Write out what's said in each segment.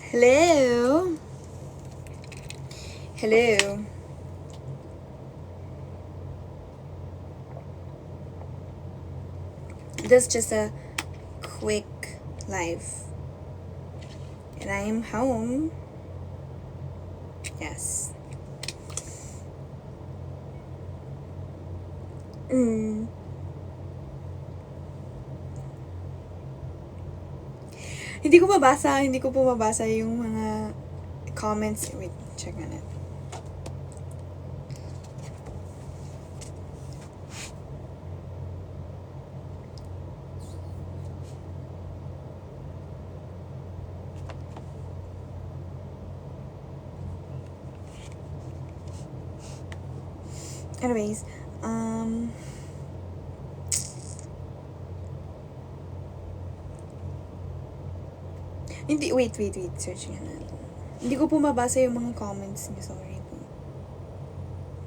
Hello? Hello? This is just a quick live. And I am home. Yes. Hindi ko po mabasa yung mga comments. Wait, check on it. Anyways, hindi, wait, searching na. Hindi ko po mabasa yung mga comments niyo, sorry po.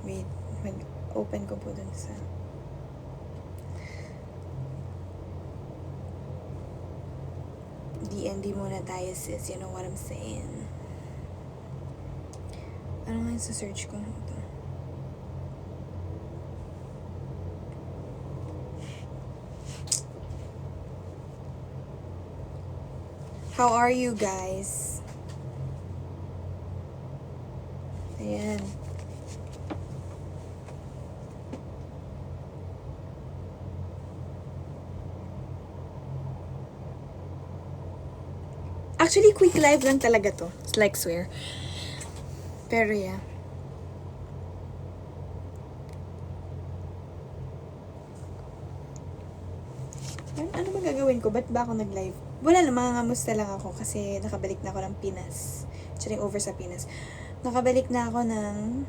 Wait, mag-open ko po dun sa... D&D muna tayo, sis, you know what I'm saying? Ano nga yung sa search ko? Ito. How are you guys? Ayan. Actually, quick live lang talaga to. It's like swear. Pero yeah. Ano ba gagawin ko? Ba't ba ako nag-live? Wala lang, mangangamusta lang ako kasi nakabalik na ako ng Pinas. Charing over sa Pinas. Nakabalik na ako ng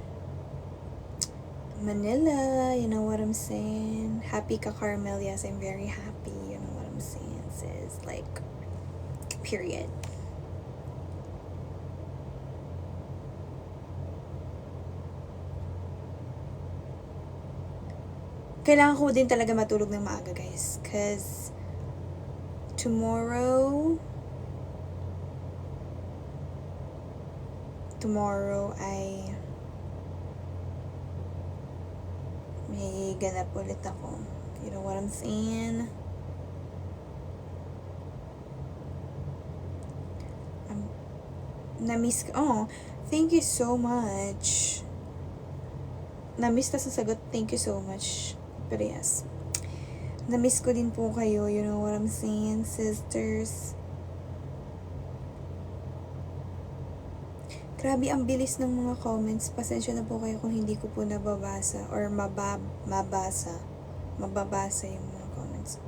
Manila, you know what I'm saying? Happy ka, Carmel. Yes, I'm very happy. You know what I'm saying, sis? Like, period. Kailangan ko din talaga matulog ng maaga, guys. Cause tomorrow ay may ganap ulit ako. You know what I'm saying? Na-miss ko. Oh, thank you so much. Na-miss na sa sagot. Thank you so much. Pero yes. Na-miss ko din po kayo. You know what I'm saying, sisters? Grabe, ang bilis ng mga comments. Pasensya na po kayo kung hindi ko po nababasa or mababasa yung mga comments.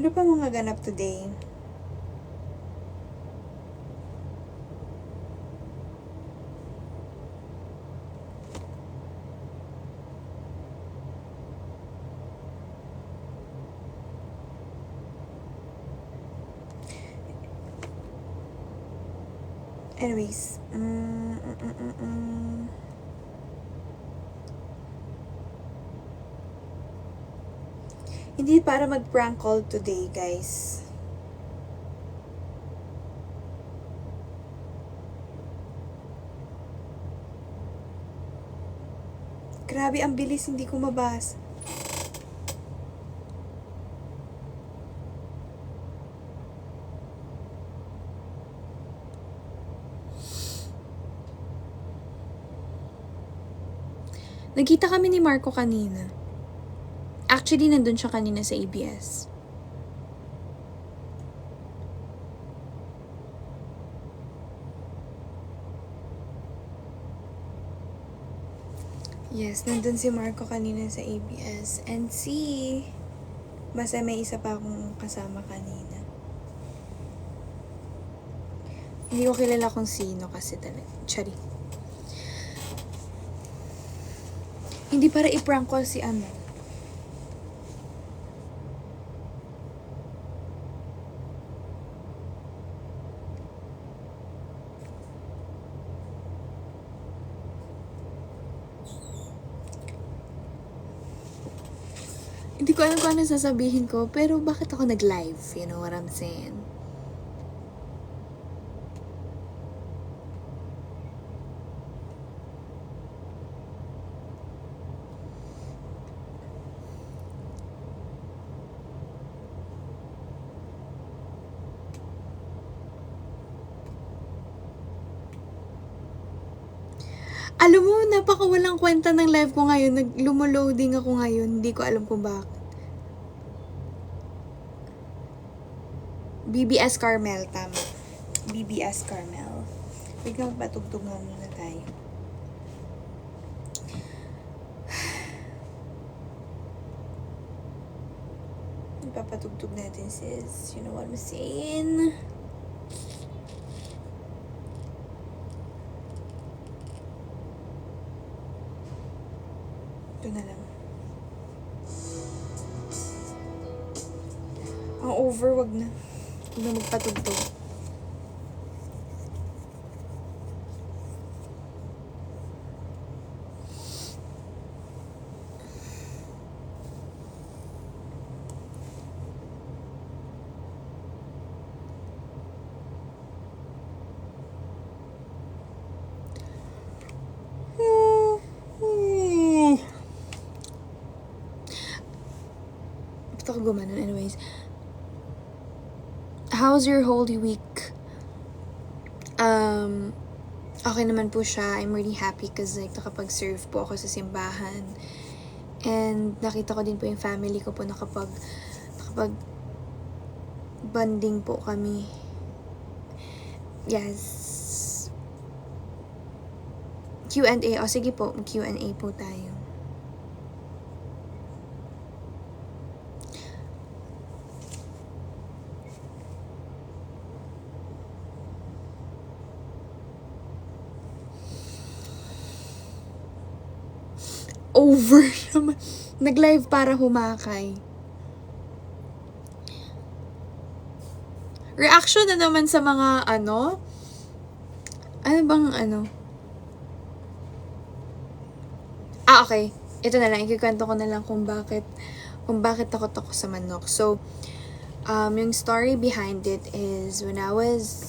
Ano pa mga ganap today? Anyways, hindi para mag-prank call today, guys. Grabe, ang bilis, hindi ko mabasa. Nagkita kami ni Marco kanina. Actually, nandun siya kanina sa ABS. Yes, nandun si Marco kanina sa ABS. And basta may isa pa akong kasama kanina. Hindi ko kilala kung sino kasi talaga. Chari. Hindi para i-prank call si ano. ko alam kung ano sasabihin ko, pero bakit ako nag-live? You know what I'm saying? Alam mo, napakawalang kwenta ng live ko ngayon. Lumoloading ako ngayon. Hindi ko alam kung bakit. BBS Carmel, tama. BBS Carmel. Biglang patugtugan muna tayo. Ipapatugtog natin, sis. You know what I'm saying? Ito na lang. Ang over, wag na. Huwag na magpatugtog. Ba't ako gumanon? Anyways. How's your Holy Week? Okay naman po siya. I'm really happy because like nakapag-serve po ako sa simbahan. And nakita ko din po yung family ko po nakapag bonding po kami. Yes. Q&A. O sige po, Q&A po tayo. Over naman. Nag-live para humakay. Reaction na naman sa mga ano? Ano bang ano? Okay. Ito na lang. Ikikwento ko na lang kung bakit takot ako sa manok. So, yung story behind it is when I was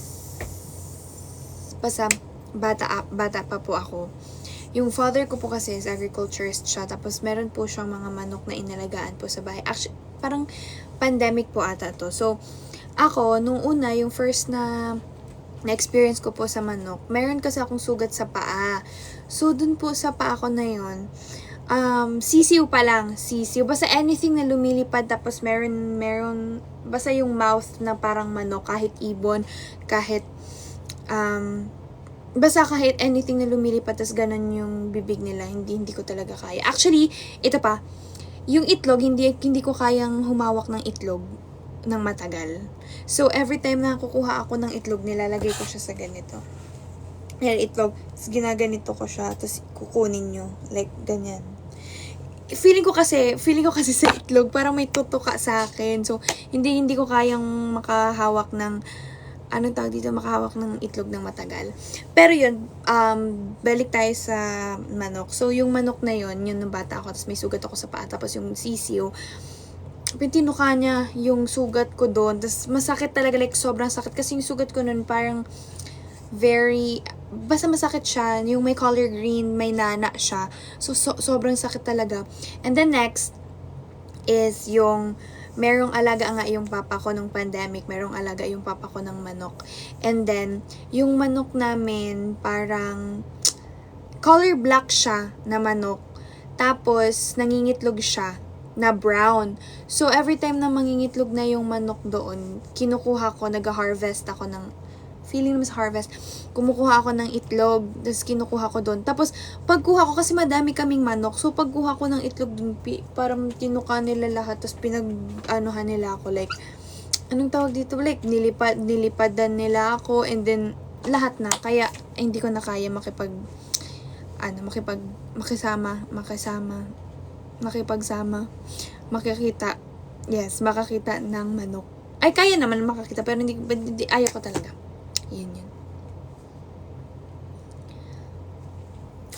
bata pa po ako. Yung father ko po kasi is agriculturist siya. Tapos meron po siyang mga manok na inalagaan po sa bahay. Actually, parang pandemic po ata to. So, ako, nung una, yung first na experience ko po sa manok, meron kasi akong sugat sa paa. So, dun po sa paa ko na yun, sisiw pa lang. Sisiw. Basta anything na lumilipad, tapos meron, basta yung mouth na parang manok, kahit ibon, kahit, basta kahit anything na lumilipad, tas ganun yung bibig nila, hindi ko talaga kaya. Actually, ito pa, yung itlog, hindi ko kayang humawak ng itlog ng matagal. So, every time na kukuha ako ng itlog, nilalagay ko siya sa ganito. Yan, itlog, ginaganito ko siya, tas kukunin nyo. Like, ganyan. Feeling ko kasi sa itlog, parang may tutuka sa akin. So, hindi ko kayang makahawak ng makahawak ng itlog ng matagal. Pero yun, balik tayo sa manok. So, yung manok na yun nung bata ako, tapos may sugat ako sa paa, tapos yung sisiyo, pitinuka niya yung sugat ko doon, tapos masakit talaga, like, sobrang sakit, kasi yung sugat ko nun parang basta masakit siya, yung may color green, may nana siya, so sobrang sakit talaga. And then next, is yung merong alaga nga yung papa ko nung pandemic, merong alaga yung papa ko ng manok. And then, yung manok namin, parang color black siya na manok. Tapos, nangingitlog siya na brown. So, every time na mangingitlog na yung manok doon, kinukuha ko, nag-harvest ako ng, feeling naman sa harvest, kumukuha ako ng itlog, tapos kinukuha ko doon. Tapos, pagkuha ko, kasi madami kaming manok, so pagkuha ko ng itlog doon, parang tinuka nila lahat, tapos pinag-anuhan nila ako, like, anong tawag dito, like, nilipadan nila ako, and then, lahat na. Kaya, hindi ko na kaya makakita ng manok. Ay, kaya naman makakita, pero hindi ayaw ko talaga. Yun.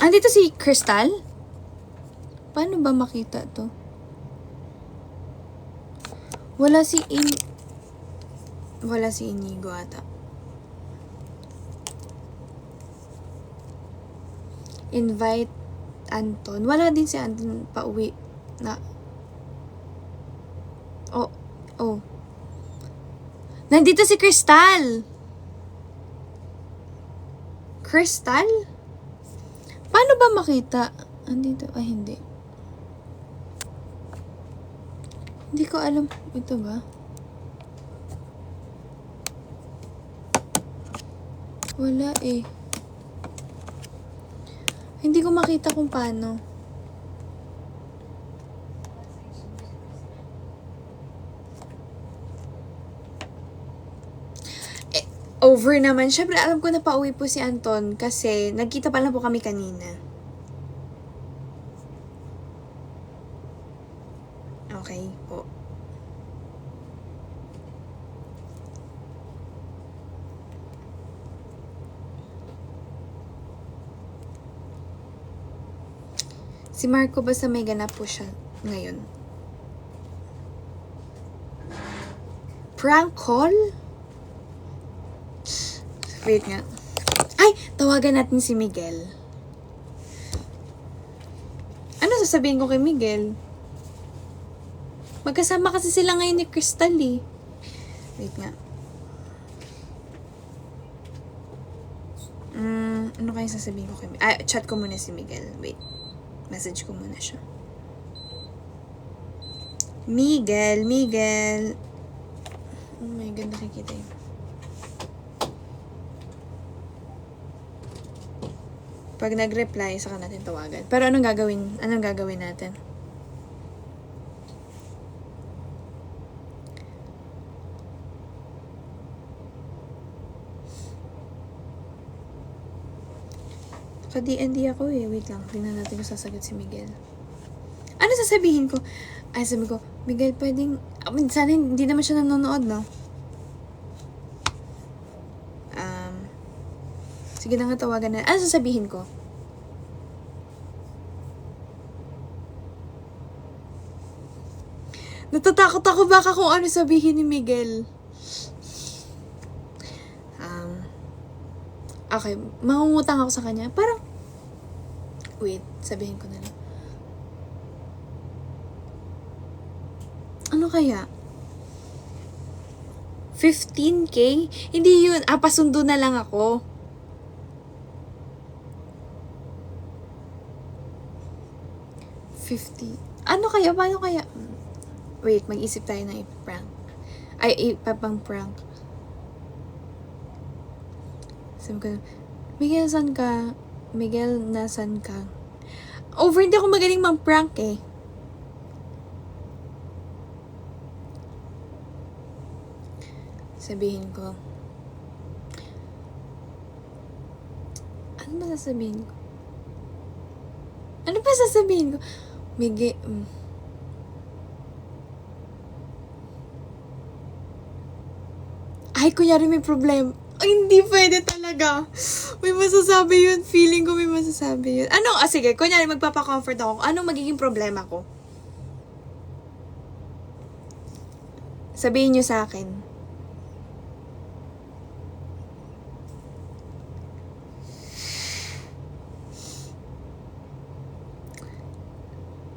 Andito si Crystal? Paano ba makita to? Wala si Inigo ata. Invite Anton. Wala din si Anton pauwi na. Oh. Nandito si Crystal. Crystal? Paano ba makita? Andito. Ay, hindi. Hindi ko alam. Ito ba? Wala eh. Hindi ko makita kung paano. Over naman. Syempre, alam ko na pauwi po si Anton kasi nagkita pa lang po kami kanina. Okay po. Si Marco basta may ganap po siya ngayon. Prank call? Wait nga. Ay! Tawagan natin si Miguel. Ano sasabihin ko kay Miguel? Magkasama kasi sila ngayon ni Crystal eh. Wait nga. Ano kaya sasabihin ko kay Miguel? Chat ko muna si Miguel. Wait. Message ko muna siya. Miguel. Oh my God, nakikita yun. Pag nag-reply, saka natin tawagan. Pero anong gagawin natin? Ka-D&D ako eh. Wait lang. Tingnan natin kung sasagot si Miguel. Ano sasabihin ko? Ay, sabi ko, Miguel, pwedeng... sana hindi naman siya nanonood, no? Sige na nga, tawagan na. Ano sasabihin ko? Natatakot ako baka kung ano sabihin ni Miguel. Okay, mangungutang ako sa kanya. Parang, wait, sabihin ko na lang. Ano kaya? 15K? Hindi yun. Pasundo na lang ako. Ano kaya? Paano kaya? Wait, mag-isip tayo ng ipaprank. Ipapang-prank. Sabi ko, Miguel, nasan ka? Over, hindi ako magaling mag-prank eh. Sabihin ko. Ano ba sasabihin ko? Miguel, Ay, kunyari may problem. Ay, hindi pwede talaga. May masasabi yun. Feeling ko may masasabi yun. Sige, kunyari magpapa-comfort ako. Anong magiging problema ko? Sabihin nyo sa akin.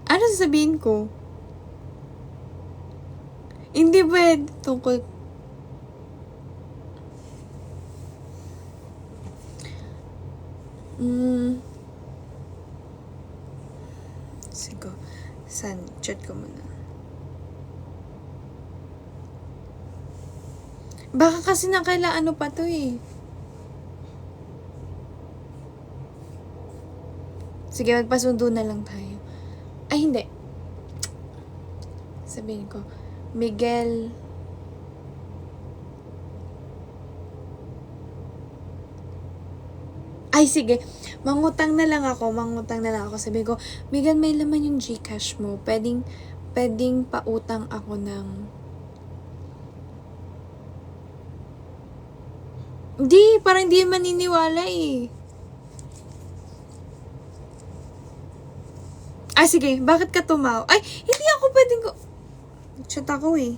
Ano sasabihin ko? Hindi pwede tungkol. Sige. Chat ko muna. Baka kasi ano pa to eh. Sige, magpasundo na lang tayo. Ay, hindi. Sabihin ko, Miguel, ay, sige. Mangutang na lang ako. Sabihin ko, Miguel, may laman yung Gcash mo. Pwedeng pautang ako ng... Hindi, parang hindi maniniwala eh. Sige. Bakit ka tumaw? Ay, hindi ako pwedeng ko... Chat ako eh.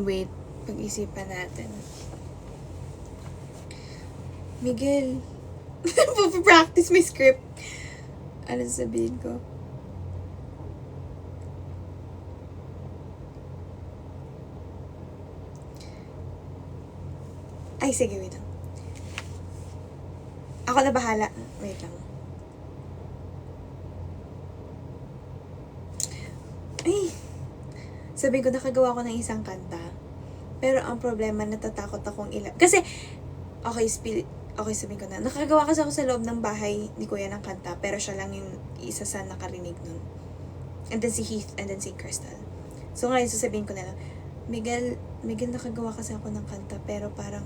Wait. Pag-isipan natin. Miguel. Practice my script. Ano sabihin ko? Ay, sige, wait lang. Ako na bahala. Wait lang. Ay! Sabihin ko, nakagawa ko ng isang kanta. Pero ang problema, natatakot akong Kasi, okay, sabihin ko na. Nakagawa kasi ako sa loob ng bahay ni Kuya ng kanta, pero siya lang yung isa sa nakarinig nun. And then si Heath, and then si Crystal. So ngayon, sasabihin ko na lang, Miguel, nakagawa kasi ako ng kanta, pero parang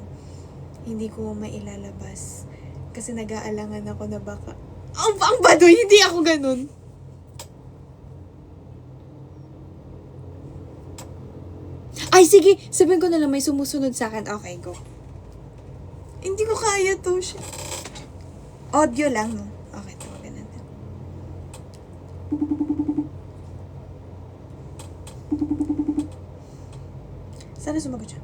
hindi ko mailalabas. Kasi nag-aalangan ako na baka, ang baduy, hindi ako ganun. Ay, sige, sabihin ko na lang, may sumusunod sa akin. Okay, go. Hindi ko kaya to. Shit. Audio lang, no? Okay, tawagan natin. Sana sumagot siya.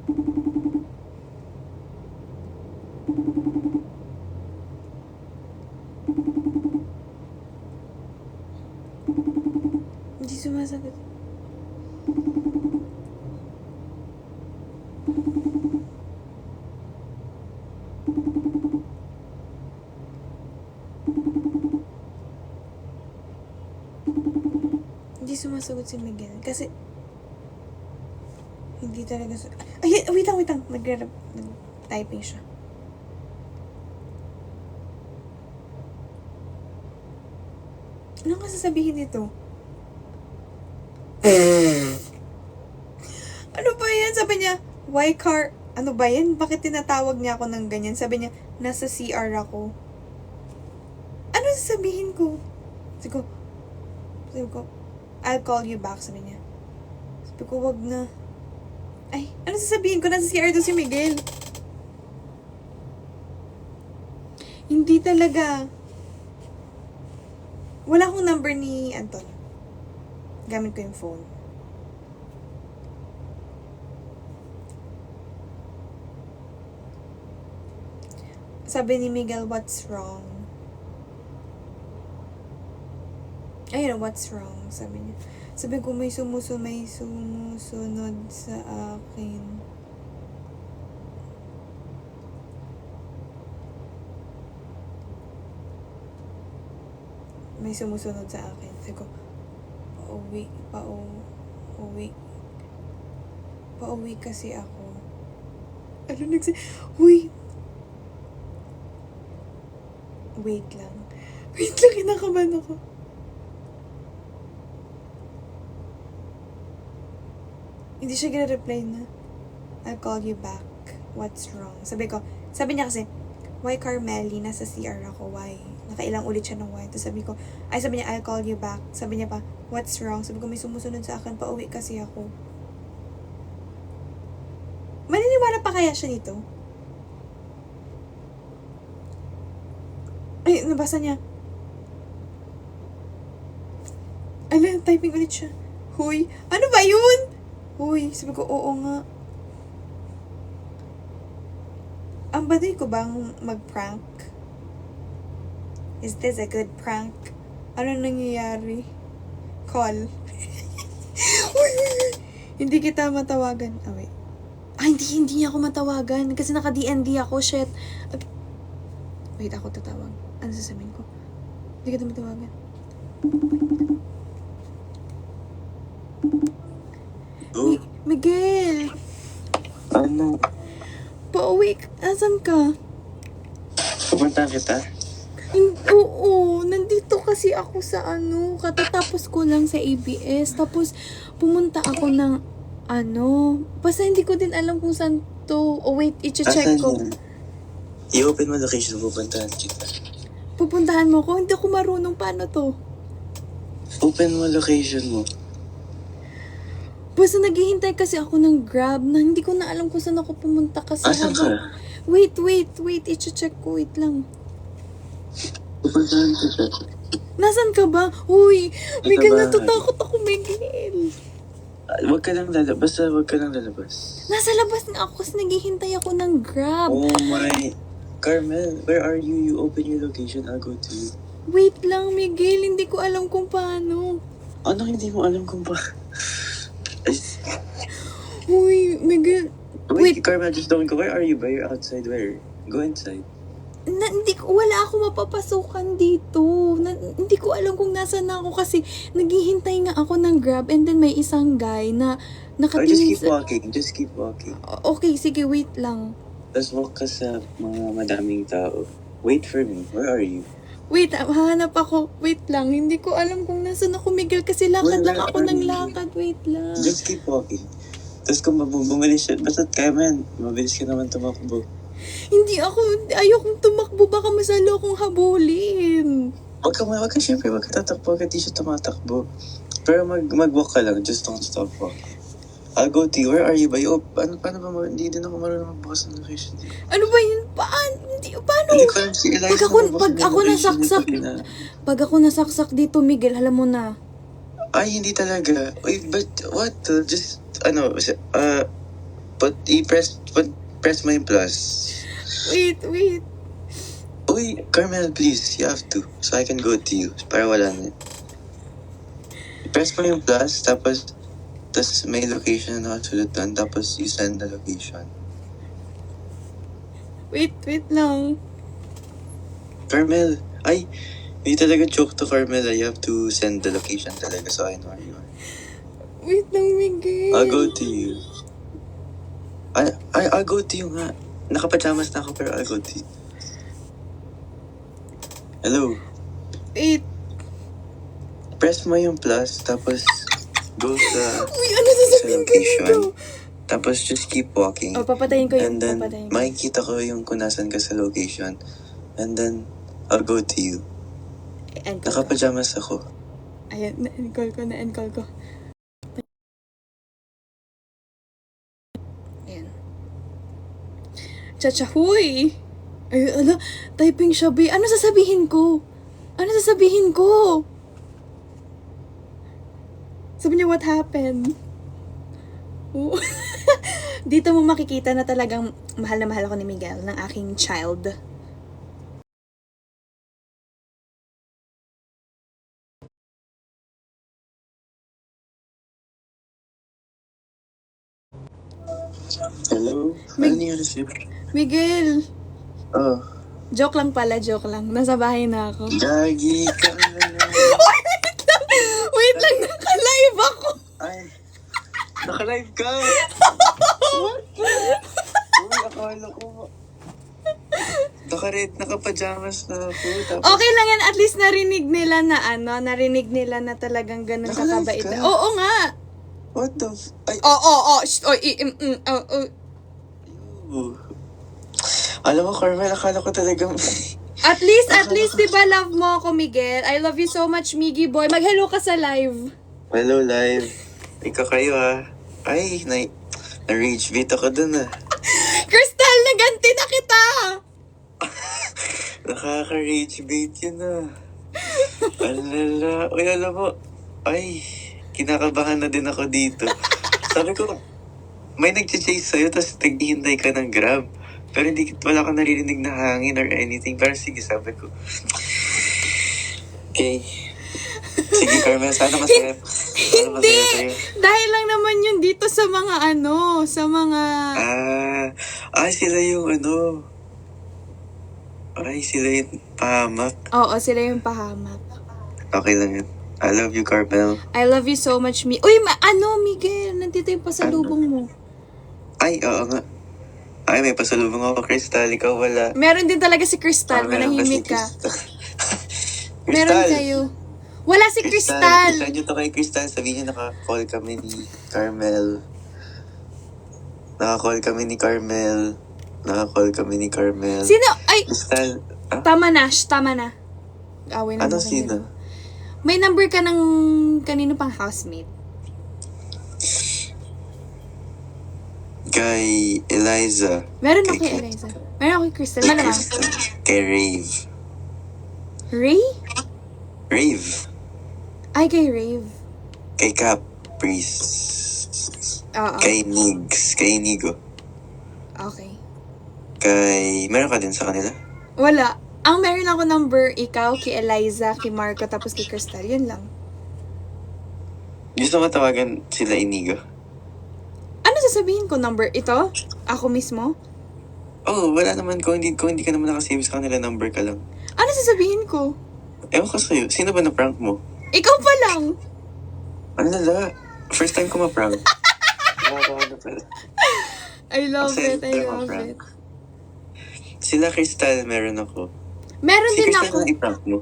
Hindi sumasagot. Hindi sumasagot si Miguel. Kasi, hindi talaga ay, wait lang. Nag-typing siya. Ano nga sasabihin nito? Ano ba yan? Sabi niya, why car? Ano ba yan? Bakit tinatawag niya ako ng ganyan? Sabi niya, nasa CR ako. Ano sasabihin ko? Sabi ko, I'll call you back, sabi niya. Sabi ko, wag na. Ay, ano sasabihin ko? Nasa CR to si Miguel. Hindi talaga. Wala akong number ni Anton. Gamit ko yung phone. Sabi ni Miguel, what's wrong? Ayun, what's wrong? Sabi niya. Sabi ko, may sumusunod sa akin. May sumusunod sa akin. Sabi ko, pauwi kasi ako. Ano Uy! Wait lang, kinakabahan ako. Hindi siya gina-reply na, I'll call you back. What's wrong? Sabi niya kasi, why Carmelli? Nasa CR ako. Why? Nakailang ulit siya ng why. Tapos sabi niya, I'll call you back. Sabi niya pa, what's wrong? Sabi ko, may sumusunod sa akin. Pauwi kasi ako. Maniniwala pa kaya siya nito? Ay, nabasa niya. Ala, typing ulit siya. Huy, ano ba yun? Huy, sabi ko, oo nga. Ang baduy ko bang mag-prank? Is this a good prank? Ano nangyayari? Call. Uy. Hindi kita matawagan. Ah, wait. Ay, hindi niya ako matawagan. Kasi naka-DND ako, shit. Wait, ako tatawag. Ano sasabihin ko? Hindi kita matawagan. Miguel! Ano? Pauwi ka. Asan ka? Pupunta kita? Oo, nandito kasi ako sa katatapos ko lang sa ABS. Tapos, pumunta ako ng basta hindi ko din alam kung saan to. Oh wait, i-check ko. I-open mo location, pupuntahan kita. Pupuntahan mo ko? Hindi ako marunong paano to. Open mo location mo. Basta naghihintay kasi ako ng Grab na hindi ko na alam kung saan ako pumunta kasi Asan ka? Wait, i-check ko, wait lang. Pupuntahan kita. Nasaan ka ba? Uy, Miguel, natatakot ako, Miguel. Wag ka lang lalabas. Basta wag ka lang lalabas. Nasa labas nga ako kasi naghihintay ako ng Grab. Oh my... Carmel, where are you? You open your location, I'll go to you. Wait lang, Miguel. Hindi ko alam kung paano. Ano hindi mo alam kung ba? Uy, Miguel. Wait, Wait. Carmel, just don't go. Where are you? Ba? You're outside. Where? Go inside. Wala ako mapapasukan dito. Hindi ko alam kung nasaan na ako kasi naghihintay nga ako ng Grab and then may isang guy na Or just nakatingin keep walking. Just keep walking. Okay, sige, wait lang. Tapos walk ka sa mga madaming tao. Wait for me. Where are you? Wait, hahanap ako. Wait lang, hindi ko alam kung nasaan ako, Miguel, kasi lakad lang Where ako are ng you? lakad. Wait lang. Just keep walking. Tapos kung bumilis siya, basta kaya man, mabilis ka naman tumakbo. Ayokong tumakbo, baka masalo akong habulin. Wag ka syempre, wag ka tatakbo, wag ka di siya tumatakbo. Pero mag-walk ka lang, just don't stop walking. I'll go to you. Where are you ba? Paano ba? Hindi din ako marunong magbukas ng location. Ano ba yun? Paano? Hindi ko alam si Eliza. Pag ako nasaksak, pag ako nasaksak dito, Miguel, alam mo na. Ay, hindi talaga. Wait, but what? Just, press mo yung plus. Wait. Uy, Carmel, please, you have to. So I can go to you. Para wala na. Press mo yung plus, tapos may location na nakasulot doon, tapos you send the location. Wait lang. Carmel, ay, hindi talaga joke to Carmel. You have to send the location talaga, so I know where you are. Wait lang, Miguel. I'll go to you. I'll go to you nga. Nakapajamas na ako, pero I'll go to you. Hello? Wait. Press mo yung plus, tapos go sa Uy, ano sasabihin ko location. nito? Tapos just keep walking. Oh, papatayin ko And then, papatayin ko. makikita ko yung kung nasan ka sa location. And then, I'll go to you. End call ko. Nakapajamas ako. Ayan, na-end call ko. Ayan. Chachahuy! Ay, typing siya, be. Ano sasabihin ko? Sabi niya, what happened? Oh. Dito mo makikita na talagang mahal na mahal ako ni Miguel, ng aking child. Hello? Mig- Ano nangyari sa'yo? Miguel! Oh. Joke lang. Nasa bahay na ako. Gagi ka na. Wait lang, naka-live ako! Ay. Naka-live ka! What? Uy, akala ko. Naka-pajamas na ako. Tapos, Okay lang yan, at least narinig nila na talagang ganun Naka-live kakabait. ka? Oo nga! what the ay. Oo. Ew. Alam mo, Carmel, akala ko talagang... At least, di ba, love mo ako, Miguel? I love you so much, Miggy boy. Mag-hello ka sa live. Hello, live. Ikaw kayo, ha? Ay, na-rage bait ako dun, ah. Crystal, naganti na kita! Nakaka-rage bait yun, ah. Alala. Uy, alam mo, ay, kinakabahan na din ako dito. Sabi ko, may nag-chase sa'yo, tapos naghihintay ka ng Grab. Pero wala kang naririnig na hangin or anything. Pero sige, sabi ko. Okay. Sige, Carmel, sana masaya. Hindi! Dahil lang naman yun dito sa mga Sila yung sila yung pahamak. Oo, sila yung pahamak. Okay lang yun. I love you, Carmel. I love you so much, Uy, Miguel, nandito yung pasalubong mo. Ay, oo nga. Ay, may pasalubong ako, Crystal. Ikaw wala. Meron din talaga si Crystal, Meron ba si manahimik ka. Crystal? Meron Crystal! kayo. Wala si Crystal! Crystal nyo to kay Crystal. Sabihin nyo naka-call kami ni Carmel. Naka-call kami ni Carmel. Sino? Ay, Crystal, tama na. Away na ano mo kanina. sino? May number ka ng kanino pang housemate? Kay Eliza. Meron ako Kay kay Eliza. Meron ako kay Crystal. Kay Malamang. Crystal. Kay Rave. Ray? Rave. Ay, kay Rave. Kay Caprice. Oo. Kay Nigs, kay Inigo. Okay. Meron ka din sa kanila? Wala. Ang meron ako number, ikaw, kay Eliza, kay Marco, tapos kay Crystal. Yun lang. Gusto mo tawagan sila Inigo? Ano sasabihin ko? Number ito? Ako mismo? Oh, wala naman. Kung hindi ka naman nakasave sa kanila, number ka lang. Ano sasabihin ko? Ewan ko sa'yo, sino ba na-prank mo? Ikaw pa lang! Ano lala? First time ko ma-prank. Nakakaano pala. I love Ang it, I saya love ma-prank. it. Sila Crystal, meron ako. Meron Si din Crystal ako. na i-prank mo?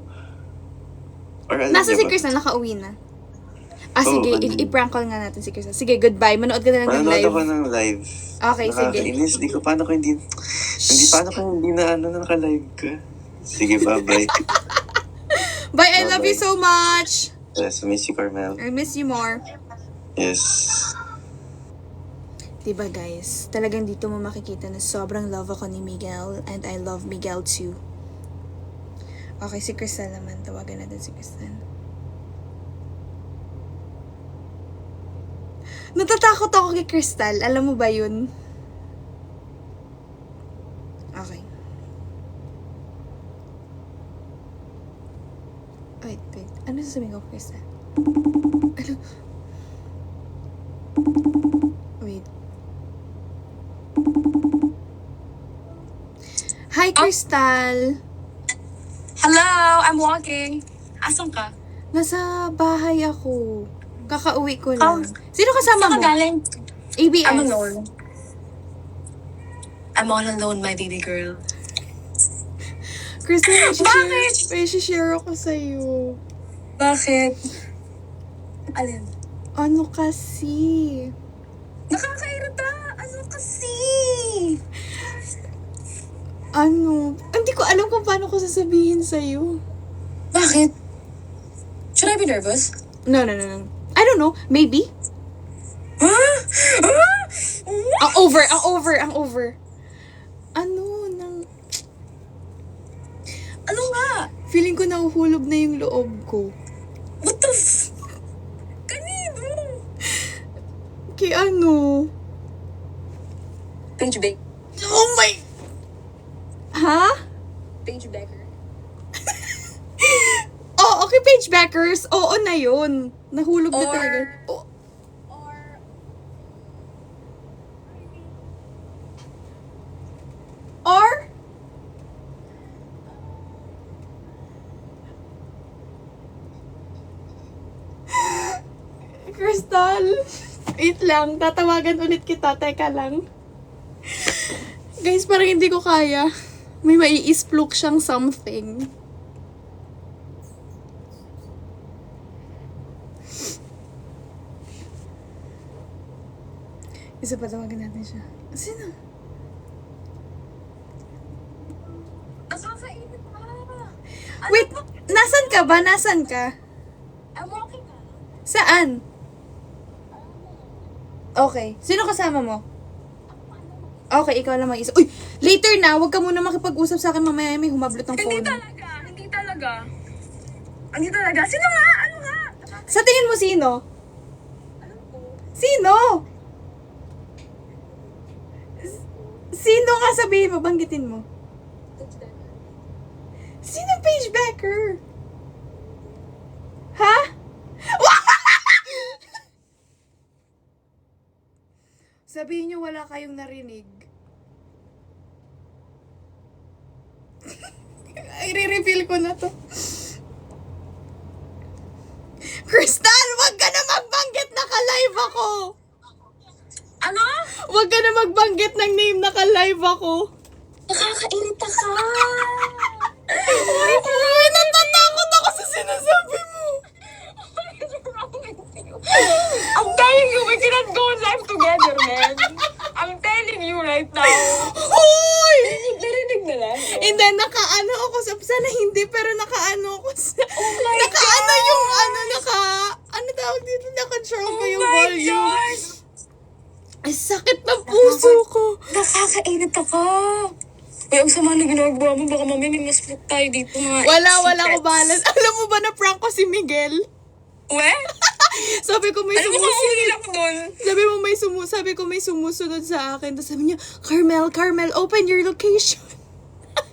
Or alam Nasa niya si ba? Crystal, nakauwi na. Oo, Sige, ano? i-prank call nga natin si Crystal. Sige, goodbye. Manood ka na lang ng Manonood live. ako ng live. Okay, sige. Nakakainis. Paano ko hindi na naka-live ka? Sige, bye-bye. Bye, I love you Bye-bye. so much! Yes, miss you, Carmel. I miss you more. Yes. Diba guys, talagang dito mo makikita na sobrang love ako ni Miguel and I love Miguel too. Okay, si Crystal naman. Tawagan natin si Crystal. Natatakot ako kay Crystal. Alam mo ba yun? Okay. Wait. Ano sasabihin ko kay Crystal? Ano? Wait. Hi, Crystal! Hello, I'm walking. Asan ka? Nasa bahay ako. Kakauwi ko Oh. lang. Sino kasama Saan mo? ka galing? ABS. I'm alone. I'm all alone, my baby girl. Crystal, Bakit? may share ako sa'yo. Bakit? Alin? Ano kasi? Nakakairita! Ano kasi? Hindi ko alam kung paano ko sasabihin sa'yo. Bakit? Should I be nervous? No. I don't know. Maybe? Huh? Ang over. Ano nga? Feeling ko nahuhulog na yung loob ko. What the Kanino? Kay ano? Paige Baker. Oh my... Ha? Paige Baker. Oh, okay, Page Backers. Oo na yun. Nahulog na Or- talaga. Oh. Or? Crystal, wait lang. Tatawagan ulit kita. Teka lang. Guys, parang hindi ko kaya. May mai-isplok siyang something. Isa pa tawagan natin siya. Sino? Nakakainit ka. Wait, nasan ka ba? Nasan ka? I'm walking ka. Saan? Okay. Sino kasama mo? Okay, ikaw lang mag-isa. Uy! Later na! Huwag ka muna makipag-usap sa akin mamaya. May humablot ng Hindi phone. talaga. Hindi talaga. Sino nga? Ano nga? Sa tingin mo sino? Sino? Sino nga sabihin mo? Banggitin mo. Sino Paige Becker? Ha? Sabihin niyo wala kayong narinig. I-reveal ko na to. Crystal, wag ka na magbanggit, naka-live ako. Ano? Wag ka na magbanggit ng name, naka-live ako. Nakakairita ka. Uy, natatakot ako sa sinasabi mo. What is wrong with you? I'm telling you, we cannot go live together, man. I'm telling you right now. Uy! Narinig na lang. Hindi, nakaano ako sa... Sana hindi, pero nakaano ako sa... Oh my nakaano God! yung ano tawag dito? Naka-control ko yung Oh my volume. God! Ay, sakit ng puso ko. Nakakairita ka. Uy, ang sama na ginagawa mo. Baka mamaya may mas float tayo dito mga Wala ko secrets. bahala. Alam mo ba na prank ko si Miguel? We? Sabi ko may Alam mo, sumusunod. kauhilak dun. Sabi ko may sumusunod sa akin. Tapos sabi niya, Carmel, open your location.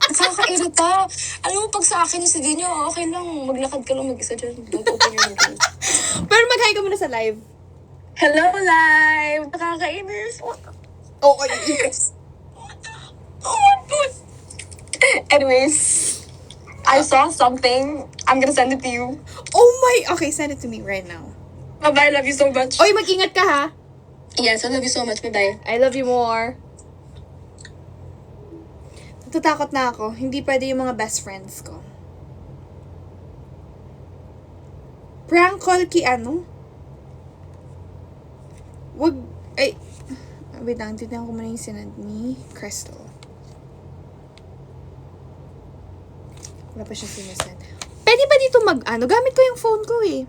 Nakakairita. Alam mo, pag sa akin, sabihin niyo, okay lang, maglakad ka lang mag-isa dyan. Don't open your window. Pero mag-hi ka muna sa live. Hello, live! Nakakainis. Oh, yes. Oh my God. Anyways, I saw something. I'm gonna send it to you. Oh my, okay, send it to me right now. Bye-bye, love you so much. Oy, mag-ingat ka ha. Yes, I love you so much. Bye-bye. I love you more. Natatakot na ako. Hindi pwede yung mga best friends ko. Prank call ki ano? Wag, ay, wait lang, titignan ko muna yung sinad ni Crystal. Wala pa siya sinasend. Pwede ba dito ano? Gamit ko yung phone ko eh.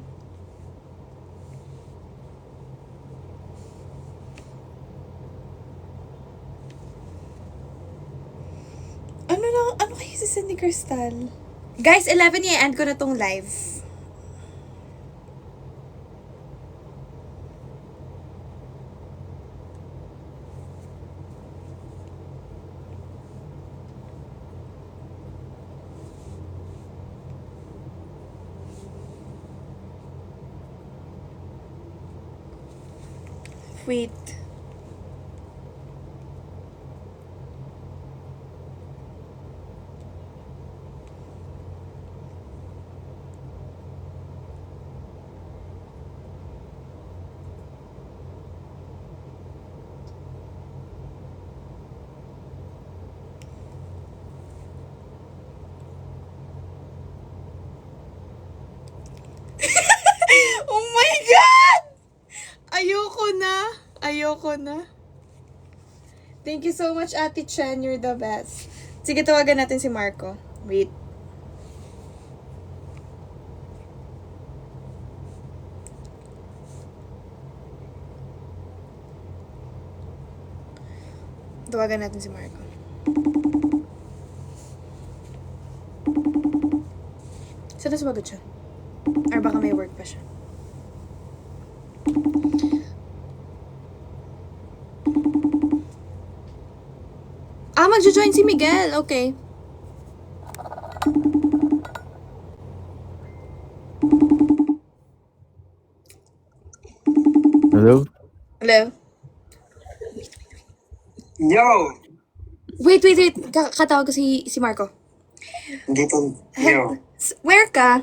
Ano kayo sisend ni Crystal? Guys, 11 i-end ko na tong live. Wait. Oh my God! Ayoko na. Thank you so much, Ate Chen. You're the best. Sige, tawagan natin si Marco. Wait. Tawagan natin si Marco. Sana sumagot siya? Or baka may work pa siya? Magjo-join si Miguel. Okay. Hello? Hello? Yo! Wait. Katawag ko si Marco. Dito, yo. Where ka?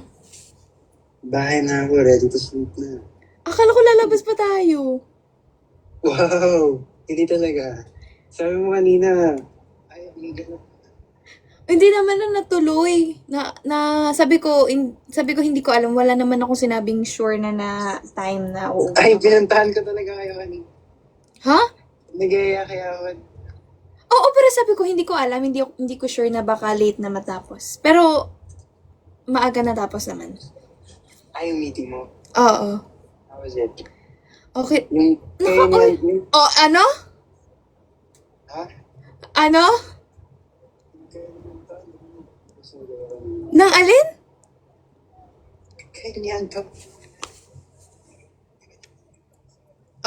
Bahay na ako, ready to sleep na. Akala ko lalabas pa tayo. Wow! Hindi talaga. Sabi mo kanina, ay, amiga na. Hindi naman na natuloy. Sabi ko hindi ko alam. Wala naman akong sinabing sure na time na uuwi. Ay, pinantahan ko talaga kayo kanina. Ha? Nagaya kaya ako. Oo, pero sabi ko hindi ko alam. Hindi ko sure na baka late na matapos. Pero, maaga natapos naman. Ay, yung meeting mo. Oo. How was it? Okay. Yung, yung, Oh, ano? ha? Ano? Nang alin? Ganyan to.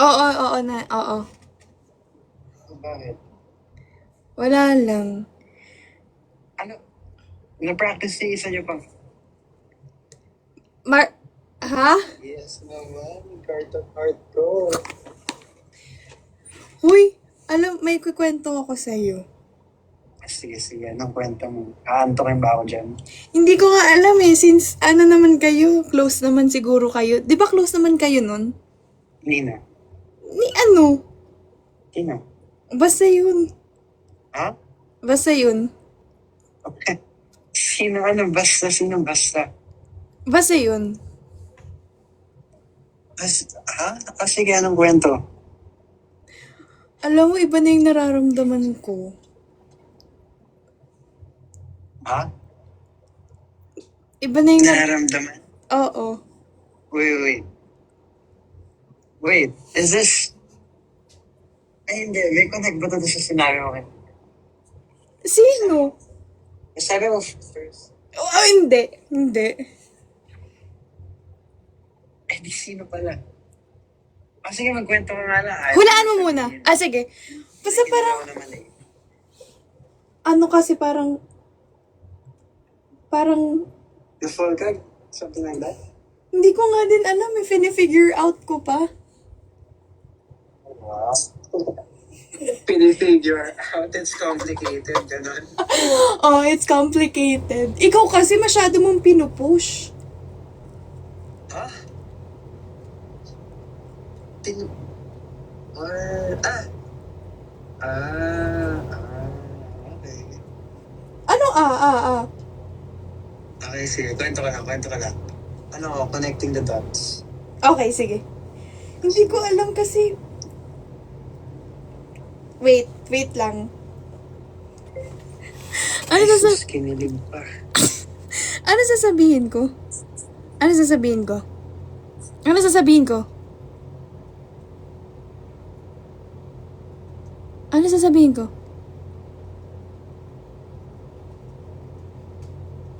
Oo. Bakit? Wala lang. Ano? Na-practice si isa niyo pa? Ha? Yes naman. Heart of heart ko. Huy, alam, may kukwento ako sa'yo. Sige. Anong kwento mo? Aantokin ba ako dyan? Hindi ko nga alam eh, since ano naman kayo, close naman siguro kayo. Di ba close naman kayo nun? Nina. Ni ano? Sino? Basta yun. Ha? Basta yun. Okay. Sino basta? Sino basta? Basta yun. Ha? Sige, anong kwento? Alam mo, iba na yung nararamdaman ko. Ha? Iba na yung Nararamdaman? Oo. Wait, is this... Ay, hindi. May connect ba ito sa sinabi mo kayo? Sino? Sabi mo first. Oh, hindi. Eh, Hindi, sino pala? Sige, magkwento ka nga lang. Hulaan mo muna. Sige. Basta parang, ano kasi parang, The fall ka? Something like that? hindi ko nga din alam, figure out ko pa. Wow. Pinifigure out, it's complicated, gano'n. Oh, it's complicated. Ikaw kasi masyado mong pinupush. Ha? Okay. Ano Okay, sige. Kwento ka lang. Ano, connecting the dots. Okay, sige. Hindi ko alam kasi. Wait lang. Ano Kinilig pa. Ano sasabihin ko? Ano sasabihin ko? Ano sasabihin ko? Ano sasabihin ko?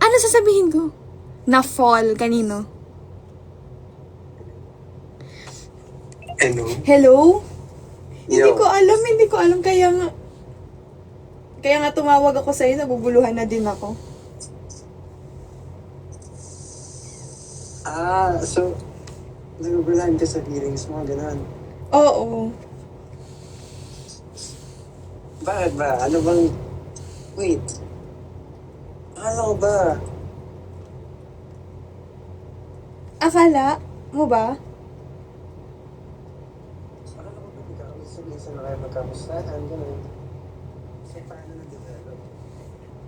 Ano sasabihin ko? Na-fall kanino? Ano? Hello? Hindi Yo. ko alam kaya nga tumawag ako sa'yo, naguguluhan na din ako. So, nagugulahan ka sa feelings mo, gano'n. Oo. Bakit ba? Ano bang... Wait. Akala ko ba? Akala mo ba? Akala ko ba nagkakamusta na kayo magkamustahan, gano'n. So, paano na-develop?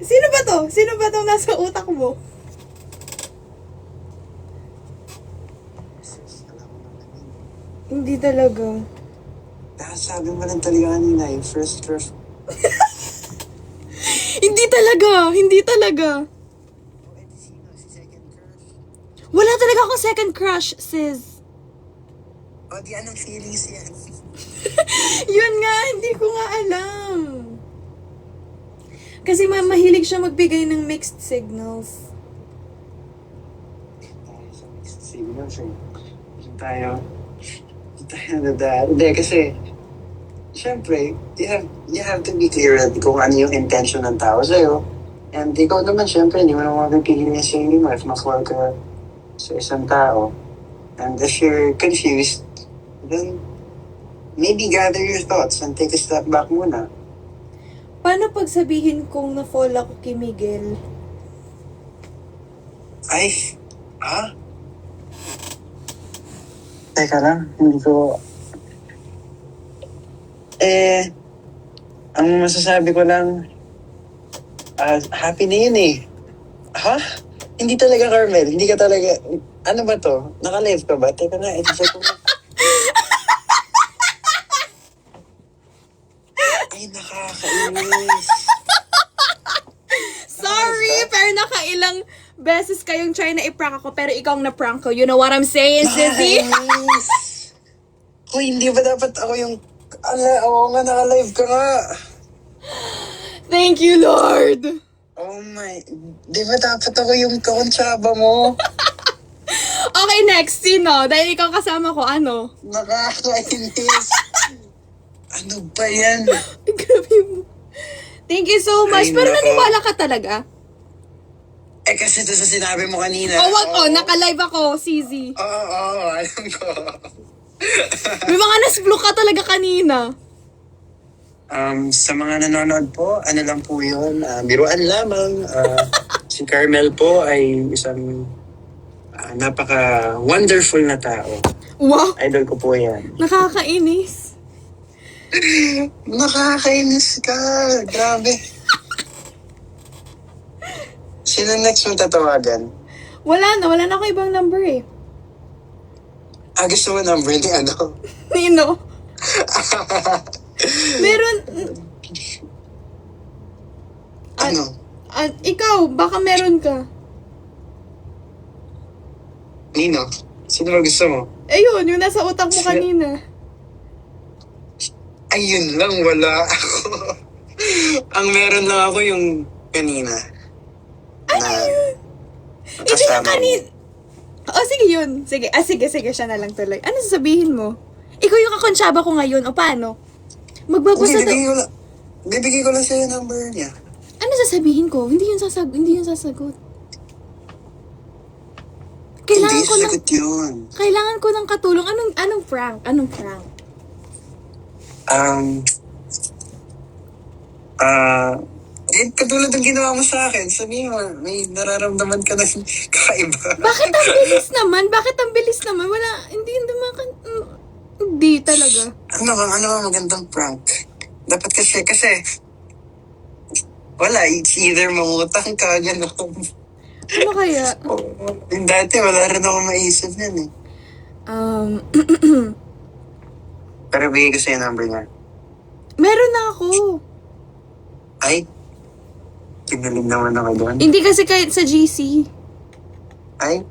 Sino ba to? Sino ba to nasa utak mo? Sis, alam mo naman yun. Hindi talaga. Dahil sabi mo lang talaga kanina, yung first crush. Hindi talaga. Oh, edi sino? Si second crush? Wala talaga akong second crush, sis. O, di anong feelings yan? Yun nga, hindi ko nga alam. Kasi mahilig siya magbigay ng mixed signals. Tayo sa mixed signals eh. Hindi tayo na dahil. Hindi, kasi syempre, you have to be clear at kung ano yung intention ng tao sa'yo. And ikaw naman, syempre, hindi mo naman mapipigil yung sarili mo if ma-fall ka sa isang tao. And if you're confused, then maybe gather your thoughts and take a step back muna. Paano pag sabihin kong na-fall ako kay Miguel? Ay, Teka lang, hindi ko... ang masasabi ko lang, happy na yun eh. Ha? Hindi talaga, Carmel. Hindi ka talaga... Ano ba to? Naka-live ka ba? Teka nga, i-check ko nga. Ay, nakakainis. Sorry, pero nakailang beses kayong try na i-prank ako, pero ikaw ang na-prank ko. You know what I'm saying, sissy? Nakakainis. Hoy, hindi ba dapat ako yung... Oo nga, naka-live ka nga. Thank you, Lord! Oh my... Di ba dapat ako yung kauntsaba mo? Okay, next. Sino? Dahil ikaw kasama ko, ano? Nakakainis. Ano ba yan? Grabe mo. Thank you so much. Ay, Pero nako. naniwala ka talaga? Kasi ito sa sinabi mo kanina. Oh, wag oh. Naka-live ako, CZ. Oo, alam ko. May mga nas-block ka talaga kanina. Sa mga nanonood po, ano lang po yun, biruan lamang. Si Carmel po ay isang napaka-wonderful na tao. Wow, Idol ko po yan. nakakainis. Nakakainis ka. Grabe. Sino next mo tatawagan? Wala na ako ibang number eh. Gusto mo number ni ano? Nino? Meron... Ano? Ikaw, baka meron ka. Nino? Sino ba gusto mo? Ayun, yung nasa utak mo kanina. Ayun lang, wala ako. Ang meron lang ako yung kanina. Ano Na yun? Hindi yung kasama mo. kanina. Oh, sige yun. Sige. Sige, siya na lang tuloy. Ano sasabihin mo? Ikaw yung kakonsyaba ko ngayon, o paano? Magbabasa daw. Bibigay ko lang sa'yo yung number niya. Ano sasabihin ko? Hindi yun sasagot. Kailangan Hindi ko ng sasagot yun. kailangan ko ng katulong. Anong prank? Katulad ng ginawa mo sa akin, sabihin mo, may nararamdaman ka na kakaiba. Bakit ang bilis naman? Wala, hindi talaga. Ano bang magandang prank? Dapat kasi, wala, it's either mangutang ka, gano'n. Ano kaya? Yung dati, wala rin ako maisip yan eh. Pero bigay ko sa'yo number niya. Meron na ako. Ay, kinalig naman ako doon. Hindi kasi kahit sa GC. Ay,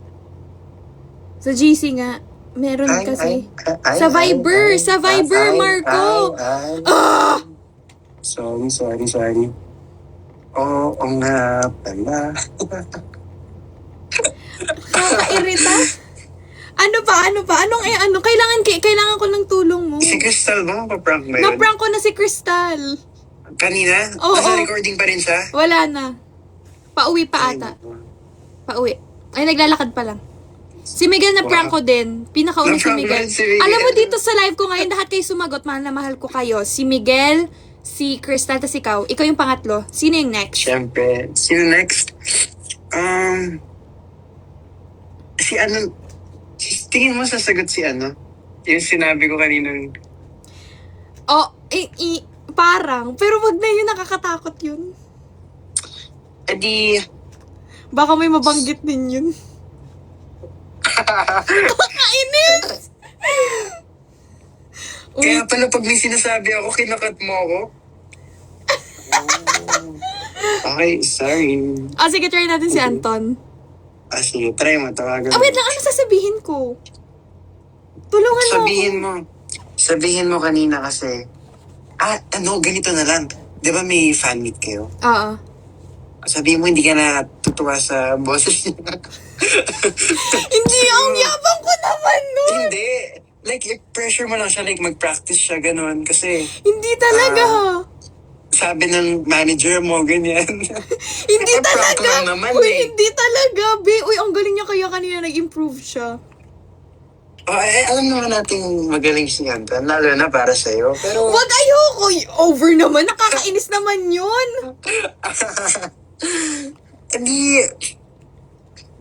Sa GC nga. Meron ay, kasi. ay, Sa Viber, Marco. Ah! Sorry. Oo nga pala. Kakairita? Ano pa? Kailangan ko ng tulong mo. Si Crystal ba? Pa-prank ba yun? Na-prank ko na si Crystal. Kanina? Oo. Nasa recording pa rin siya? Wala na. Pauwi pa ata. Pauwi. Ay, naglalakad pa lang. Si Miguel na prank ko din. Pinakauna si Na-prank mo Miguel. rin si Miguel. Alam mo dito sa live ko ngayon, lahat kayo sumagot. Mahal na mahal ko kayo. Si Miguel, si Crystal, tas ikaw. Ikaw yung pangatlo. Sino yung next? Siyempre. Sino next? Tingin mo sasagot si ano? Yung sinabi ko kaninang, Oh, parang. Pero wag na yun, nakakatakot yun. edi, Baka may mabanggit din yun. Nakakainis! kaya pala pag may sinasabi ako, kinakat mo ako? Okay, sorry. Sige, try natin si Anton. Sige, try mo, tawagan mo. Wait lang, ano sasabihin ko? Tulungan mo Sabihin mo kanina kasi, ganito na lang. Di ba may fan meet kayo? Oo. Sabihin mo, hindi ka na tutuwa sa boses niya. Hindi, ang yabang ko naman nun. Hindi. Like, pressure mo lang siya, like, mag-practice siya, ganun. Kasi, Hindi talaga. sabi ng manager mo, ganyan. Hindi Prank talaga. lang naman Uy, eh. hindi talaga, be. Uy, ang galing niya kaya kanina nag-improve siya. Alam naman natin magaling si Anton, lalo na para sa'yo. Pero, Wag, ayoko. Over naman. Nakakainis naman yun. hindi,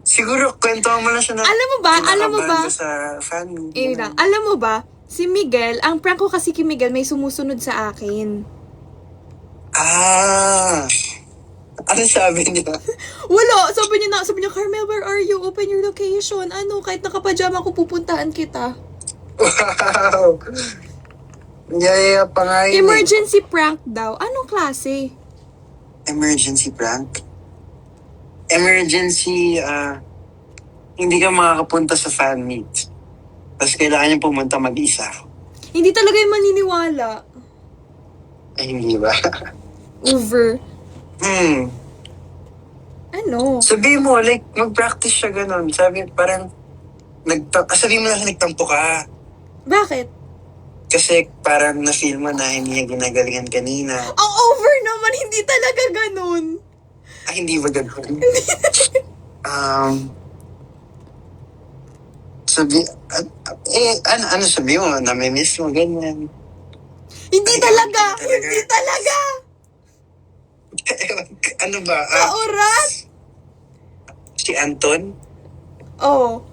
siguro, kwentuhan mo lang siya na Alam mo ba? kinakabahan ka sa fan. Lang. Alam mo ba, si Miguel, ang prank ko kasi kay Miguel, may sumusunod sa akin. Ano sabi niya? Wala. Sabi niya, Carmel, where are you? Open your location. Kahit nakapajama ko, pupuntahan kita. Wow! Yaya pa nga yun. Emergency prank daw. Anong klase? Emergency prank? Emergency, hindi ka makakapunta sa fan meet. Tapos kailangan niya pumunta mag-isa. Hindi talaga yung maniniwala. Ay, hindi ba? Over. Ano? Sabi mo, like, mag-practice siya ganun. Sabi mo na nagtampo ka. Bakit? Kasi parang na-feel mo na hindi niya ginagalingan kanina. Ang over naman, hindi talaga ganun. Hindi ba ganun? Ano sabi mo? Namimiss mo, ganyan. Hindi talaga. Hindi talaga. Ano ba? Sa oras? Si Anton? Oo.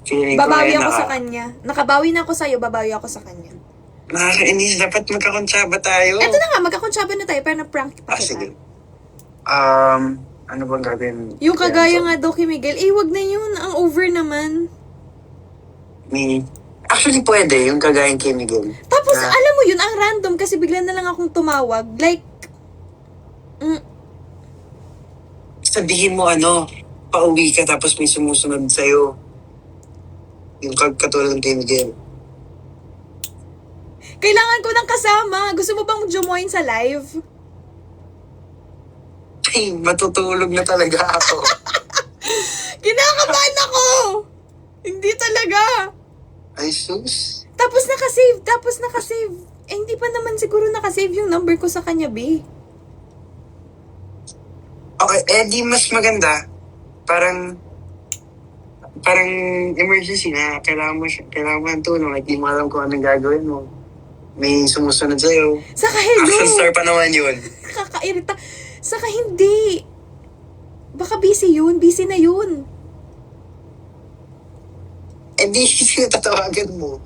Feeling ko Babawi ay ako sa kanya. Nakabawi na ako sa'yo, babawi ako sa kanya. Nakakainis. Dapat magkakontsaba tayo. Eto na nga, magkakonsyaba na tayo, pero na-prank pa kita. Sige. Ano bang gagawin? Yung kagaya nga daw kay Miguel, wag na yun. Ang over naman. Actually, pwede. Yung kagayang kay Miguel. Tapos, alam mo yun, ang random kasi bigla na lang akong tumawag. Like, Sabihin mo pauwi ka tapos may sumusunod sa'yo. Yung katulad ng kay Miguel. kailangan ko ng kasama. Gusto mo bang join sa live? Ay, matutulog na talaga ako. Kinakabahan ako! Hindi talaga. Ay, sus. Tapos nakasave. Eh, hindi pa naman siguro nakasave yung number ko sa kanya, be. Okay, di mas maganda. Parang emergency na. Kailangan mo ng tulong. At di mo alam kung anong gagawin mo. May sumusunod sa'yo. Saka hello. Action star pa naman yun. Kakairita. Saka hindi. Baka busy na yun. Di sino tatawagan mo.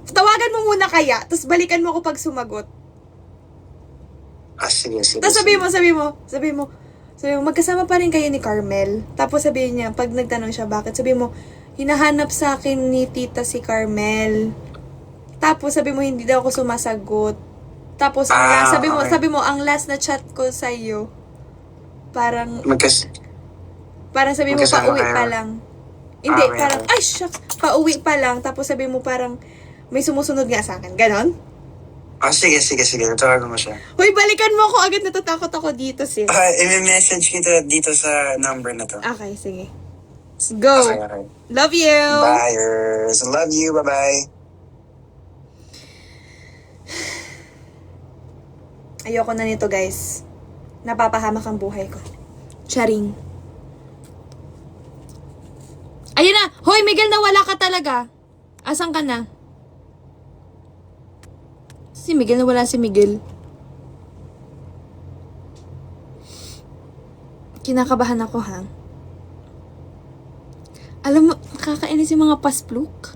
Tawagan mo muna kaya, tapos balikan mo ako pag sumagot. Sige. Tapos sabi mo, magkasama pa rin kayo ni Carmel. Tapos sabihin niya, pag nagtanong siya bakit, sabi mo, hinahanap sa akin ni tita si Carmel. Tapos sabi mo, hindi daw ako sumasagot. Tapos okay. sabi mo, ang last na chat ko sa iyo, parang sabi mo, magkasama pauwi kayo. pa lang. Hindi, Okay. parang, ay, shucks, pauwi pa lang. Tapos sabi mo, parang, may sumusunod nga sa akin. Ganon? Sige. Natawagan mo siya. Hoy, balikan mo ako. Agad natatakot ako dito, sis. I-message kita dito sa number na to. Okay, sige. Go. Okay. Love you. Buyers. Love you. Bye-bye. Ayoko na nito, guys. Napapahamak ang buhay ko. Charing. Ayun na! Hoy, Miguel, nawala ka talaga. Asan ka na? Si Miguel, nawala si Miguel. Kinakabahan ako, ha? Alam mo, nakakainis yung mga paspluk.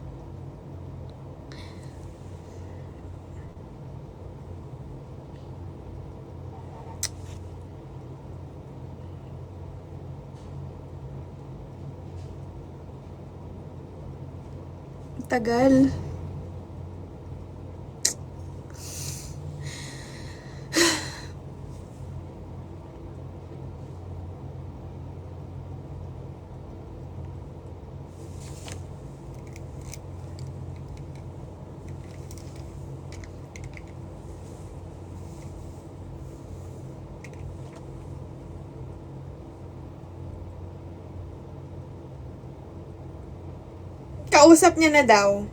Tagal. Kausap niya na daw.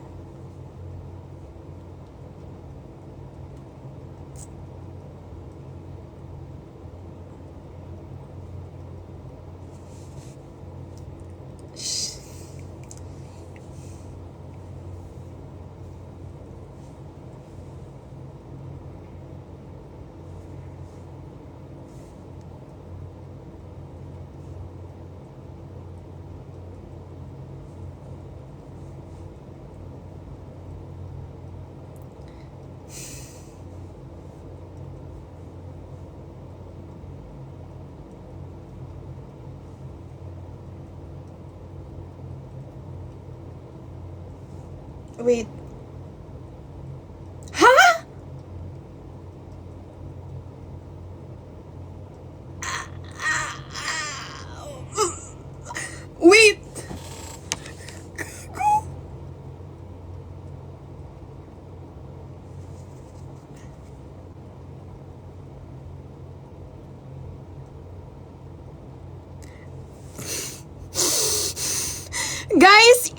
Wait. Ha? Wait. Guys,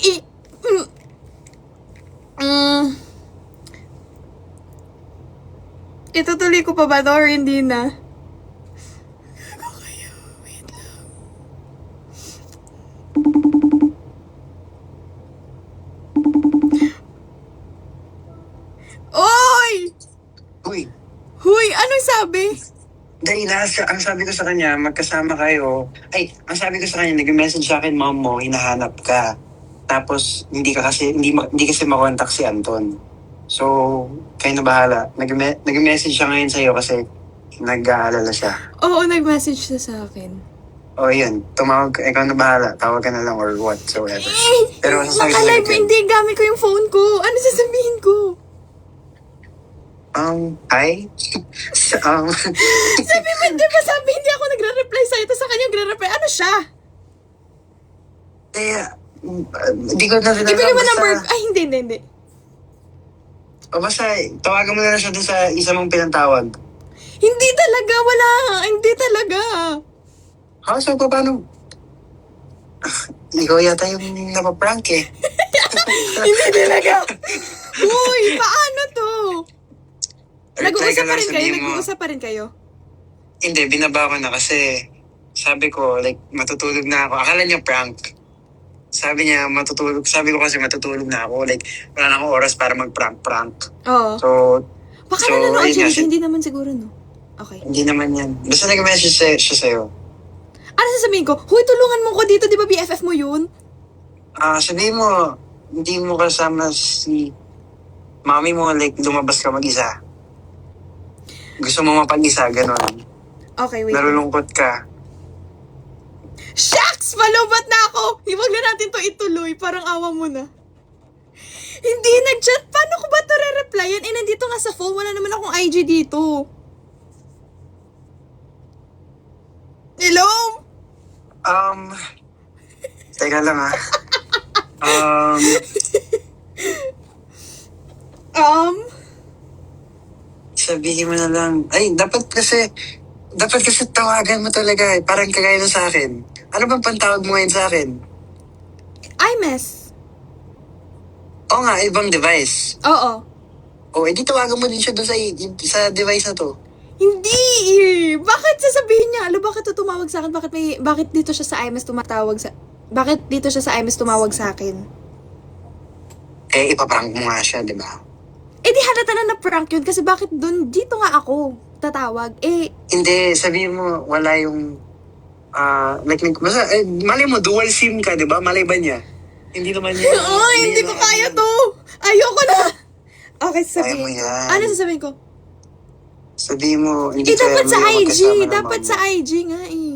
itutuloy ko pa ba to or hindi na? Wait lang. Oy! Uy, Huy, anong sabi? dahil ang sabi ko sa kanya, magkasama kayo. Ang sabi ko sa kanya, nag-message sa akin, mom mo, hinahanap ka. Tapos, hindi kasi makontak si Anton. So, kayo na bahala. Nag-message siya ngayon sa'yo kasi nag-aalala siya. Oo, nag-message siya sa akin. O yun, tumawag ka, ikaw na bahala. Tawag ka na lang or whatsoever. Pero sasabi ko Nakalive, sa'yo, hindi. Gamit ko yung phone ko. Ano sasabihin ko? hi? Sabi mo, di ba sabi hindi ako nagre-reply sa'yo, tapos sa kanya nagre-reply. Ano siya? Hindi ko na rin alam. Ibigay mo basta- number. Ay, hindi. O basta, tawagan mo na lang siya dun sa isa mong pinatawag. Hindi talaga, wala. Hindi talaga. So paano? ikaw yata yung napaprank eh. Hindi talaga. Uy, paano to? Reply ka Nag-uusap pa lang, rin kayo? sabihin mo. Nag-uusap pa rin kayo? Hindi, binaba ko na kasi sabi ko, like, matutulog na ako. Akala niya prank. Sabi niya, matutulog. Sabi ko kasi matutulog na ako. Like, wala na akong oras para mag-prank-prank. Oo. So, Baka so, nanonood ayun siya nga, dito. Hindi naman siguro, no? Okay. hindi naman yan. Basta nag-message siya sa'yo. Ano sasabihin ko? Huy, tulungan mo ko dito. Di ba BFF mo yun? Sabihin mo, hindi mo kasama si mami mo, like, lumabas ka mag-isa. Gusto mo mapag-isa, gano'n. Okay, wait. Nalulungkot ka. Shucks! Malubat na ako! Huwag na natin to ituloy. Parang awa mo na. Hindi nag-chat. Paano ko ba ito re-replyan? Eh, nandito nga sa phone. Wala naman akong IG dito. Hello? Teka lang ha. Sabihin mo na lang. Ay, dapat kasi tawagan mo talaga eh. Parang kagaya na sa akin. Ano bang pantawag mo ngayon sa akin? iMess. Oo nga, ibang device. Oo. O, edi tawagan mo din siya doon sa device na to. Hindi eh. Bakit sasabihin niya? Alo, bakit to tumawag sa akin? Bakit dito siya sa iMess tumatawag sa... Bakit dito siya sa iMess tumawag sa akin? Eh, ipaprank mo nga siya, di ba? Eh di halata na na-prank yun kasi bakit dun, dito nga ako tatawag. Eh, Hindi, sabihin mo, wala yung... basta, malay mo, dual SIM ka, di ba? Malay ba niya? Hindi naman niya. oh, hindi ko kaya to. Ayoko na. Okay, sabihin. Kaya mo yan. Ano sasabihin ko? Sabihin mo, hindi Eh, dapat sa kayo IG. magkasama ng Dapat mama sa mo. IG nga eh.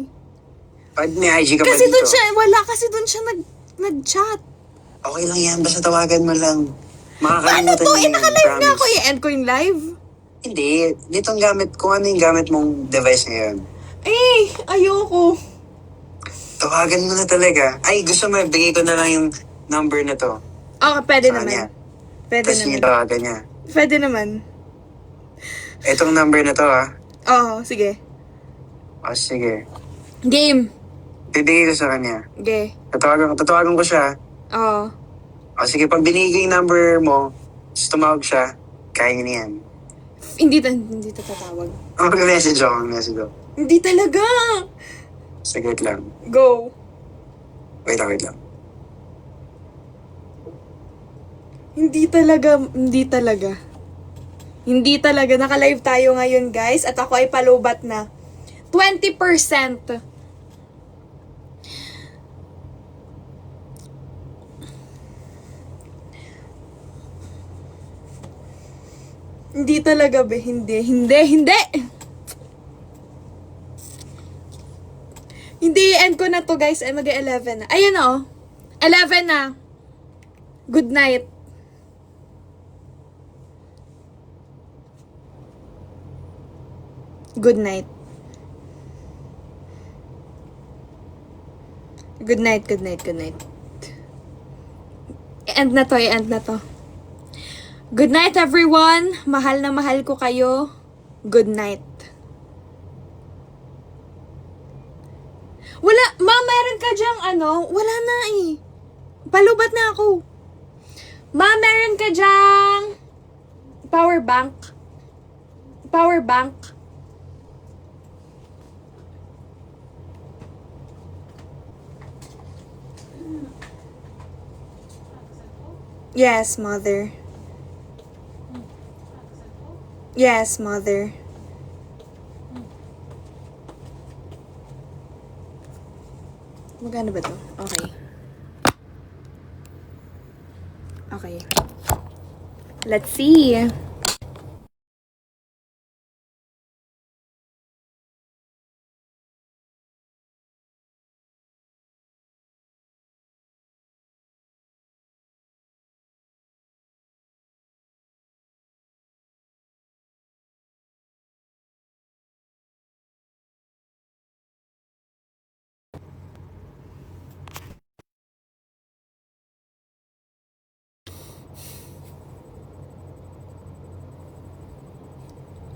Pag may IG ka ba Kasi dito? dun siya, wala kasi dun siya nag-chat. Okay lang yan, basta tawagan mo lang. Paano Makakalimutan to? niya Eh, yan, naka-live nga promise. ako. I-end ko yung live. Hindi, dito ang gamit, kung ano yung gamit mong device ngayon. Eh, ayoko. Tawagan mo na talaga. Ay, gusto mo, bigay ko na lang yung number na to. Okay, pwede Sa kanya. naman. Pwede Tapos yung naman. tawagan niya. Pwede naman. Itong number na to Oo, sige. O sige. Game. Bibigay ko sa kanya. Okay. Tatawagan ko siya. Oo. O sige, pag binigay yung number mo, tapos tumawag siya, kaya niya na yan. Hindi to tatawag. Mag-message ako. Hindi talaga. Saglit lang. Go. Wait lang. Hindi talaga. Naka-live tayo ngayon, guys. At ako ay palubat na. 20%. Hindi talaga, be. Hindi. Hindi, end ko na to, guys. Ay, mag-11 na. Ayan na, oh. 11 na. Good night. Good night. Good night. I-end na to. Good night, everyone. Mahal na mahal ko kayo. Good night. Wala, meron ka dyang wala na eh. Palubat na ako. Meron ka dyang power bank. Yes, mother. Magkano ba to? Okay. Let's see.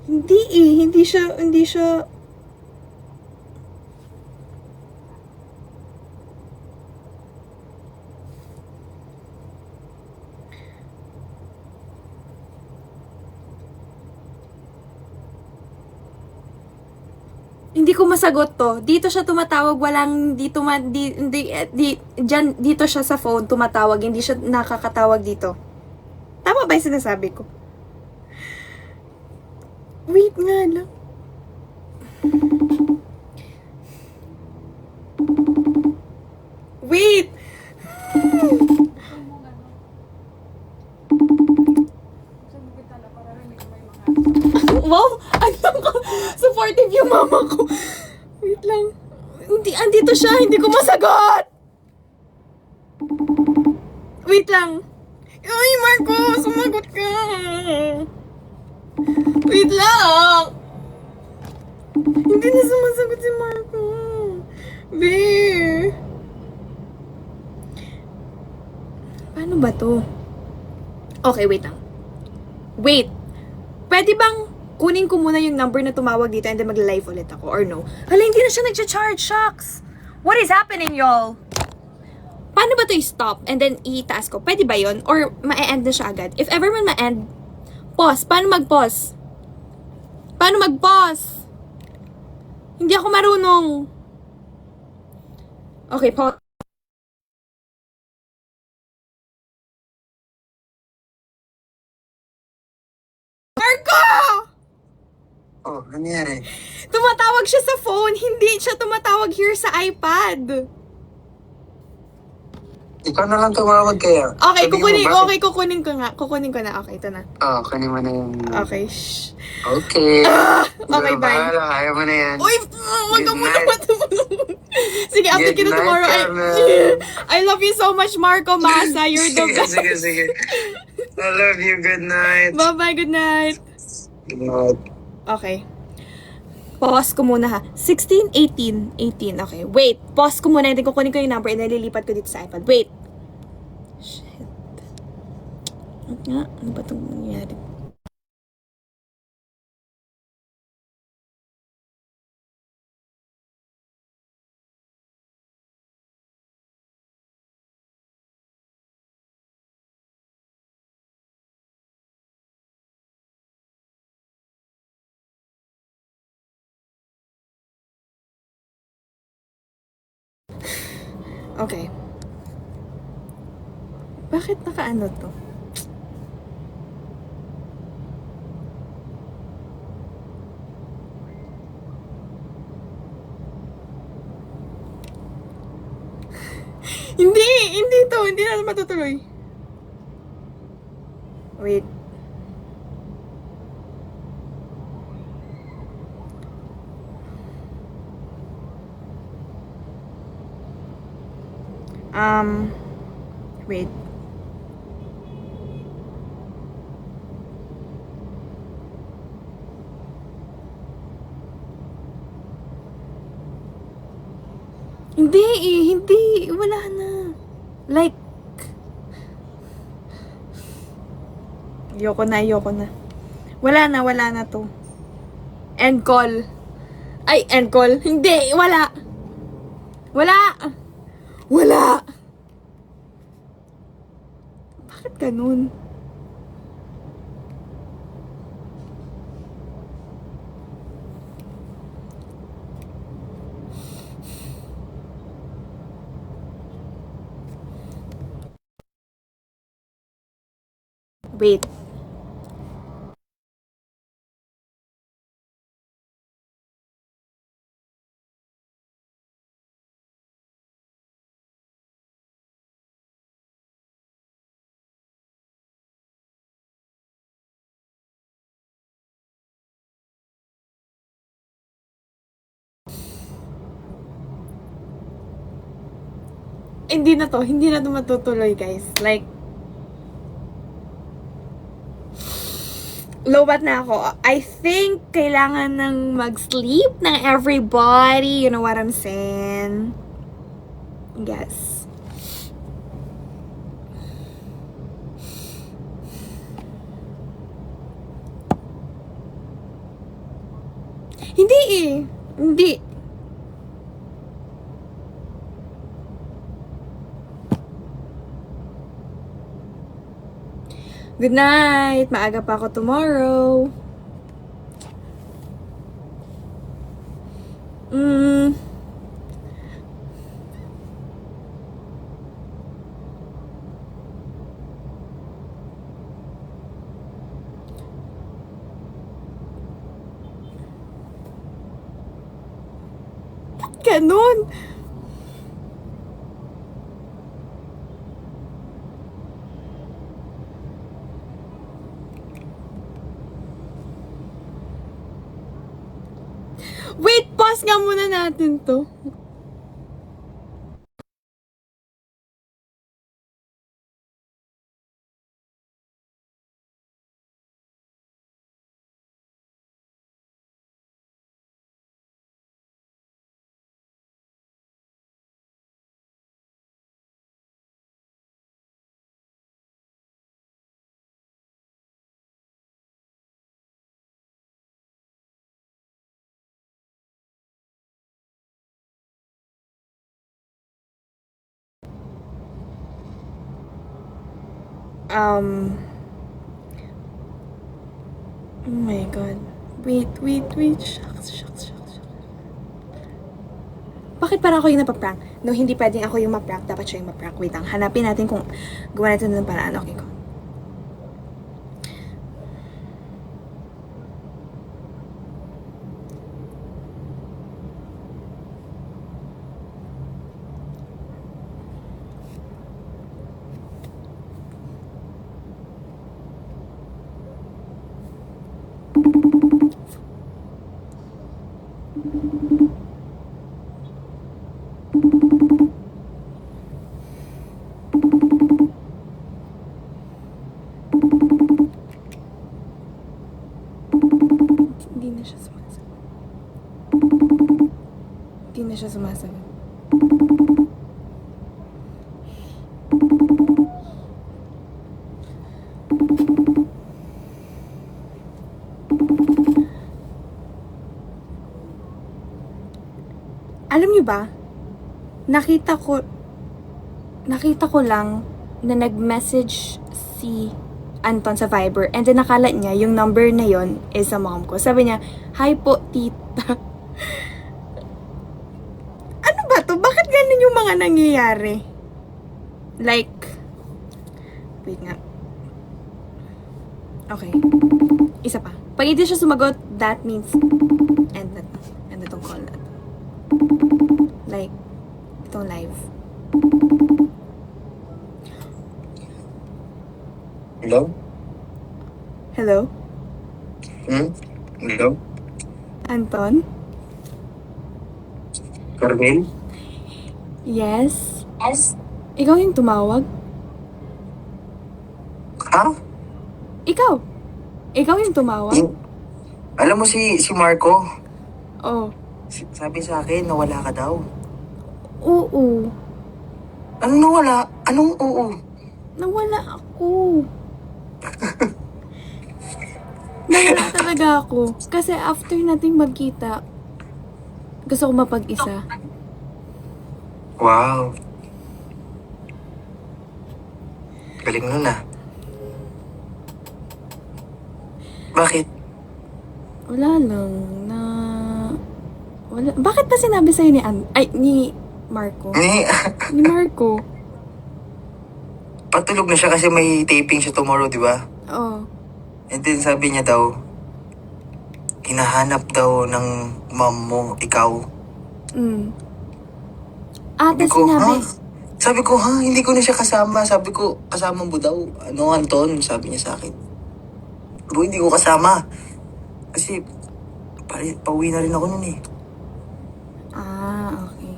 Hindi siya Hindi ko masagot to. Dito siya tumatawag, walang dito siya sa phone tumatawag, hindi siya nakakatawag dito. Tama ba 'yung sinasabi ko? Wait nga lang. Wait! Wow! Supportive yung mama ko. Wait lang. Hindi, andito siya. Hindi ko masagot. Wait lang. Ay, Marco! Sumagot ka. Wait lang. Hindi na sumasagot si Marco. Be. Paano ba to? Okay, wait lang. Wait. Pwede bang kunin ko muna yung number na tumawag dito and then mag-live ulit ako or no? Hala, hindi na siya nag-charge. Shucks. What is happening, y'all? Paano ba to i-stop and then i-task ko? Pwede ba yun? Or ma-end na siya agad? If ever man ma-end, pause. Paano mag-pause? Paano mag-pause? Hindi ako marunong. Okay, pause. Marco! Oh, ano nangyari? Tumatawag siya sa phone, hindi siya tumatawag here sa iPad. Ikaw na lang tumawag kaya. Okay, Sabihin mo, bakit? kukunin ko nga. Kukunin ko na. Okay, ito na. Kunin mo na yung... Okay, shh. Okay. Okay, Ikaw bye. bahala, kaya mo na yan. Uy, wag ka Good muna night. matulog. Sige, after Good kita night, tomorrow. Carmen. I love you so much, Marco Masa. You're the Sige, best. sige. I love you. Good night. Bye-bye, good night. Good night. Okay. Pause ko muna ha. 16, 18. Okay, wait. Pause ko muna. Hindi kukunin ko yung number and nalilipat ko dito sa iPad. Wait. Shit. Ano nga? Ano ba itong nangyari? Okay. Bakit nakaano to? Hindi to. Hindi na matutuloy. Wait. Wait. Hindi. Wala na. Like, ayoko na. Wala na to. End call. Ay, end call. Hindi, wala. Bakit ganun? Wait. Hindi na to matutuloy, guys. Like, lobat na ako. I think kailangan ng mag-sleep ng everybody. You know what I'm saying? Yes. Hindi. Good night. Maaga pa ako tomorrow. ganun? Wait, pause nga muna natin to. Oh my God. Wait. Shucks. Bakit parang ako yung napaprank? No, hindi pwedeng ako yung maprank. Dapat siya yung maprank. Wait lang. Hanapin natin kung gawa natin ng paraan. Okay ko. Hindi na siya sumasagot. Hindi na siya sumasagot. Alam niyo ba, nakita ko lang na nag-message si Anton sa Viber and then nakala niya yung number na yon is sa mom ko. Sabi niya, "Hi po, tita." Ano ba to? Bakit ganun yung mga nangyayari? Like, wait nga. Okay. Isa pa. Pag hindi siya sumagot, that means end na tong call na to. Like, itong live. Hello? Hello? Hello? Anton? Carmen? Yes? Yes? Ikaw yung tumawag? Ha? Ikaw? Ikaw yung tumawag? Alam mo si Marco? Oh. Sabi sa akin, nawala ka daw. Oo. Anong nawala? Anong oo? Nawala ako. Nawala talaga ako. Kasi after nating magkita, gusto ko mapag-isa. Wow. Galing nun ah. Bakit? Wala lang na... Wala. Bakit pa sinabi sa'yo ni Marco? Ni Marco. Patulog na siya kasi may taping siya tomorrow, di ba? Oh. And then sabi niya daw, hinahanap daw ng mom mo, ikaw. Ate Sabi ko, sinabi. ha? Sabi ko, ha? Hindi ko na siya kasama. Sabi ko, kasama mo daw. Ano, Anton? Sabi niya sa akin. Bro, hindi ko kasama. Kasi, pauwi na rin ako nun eh. Ah, okay.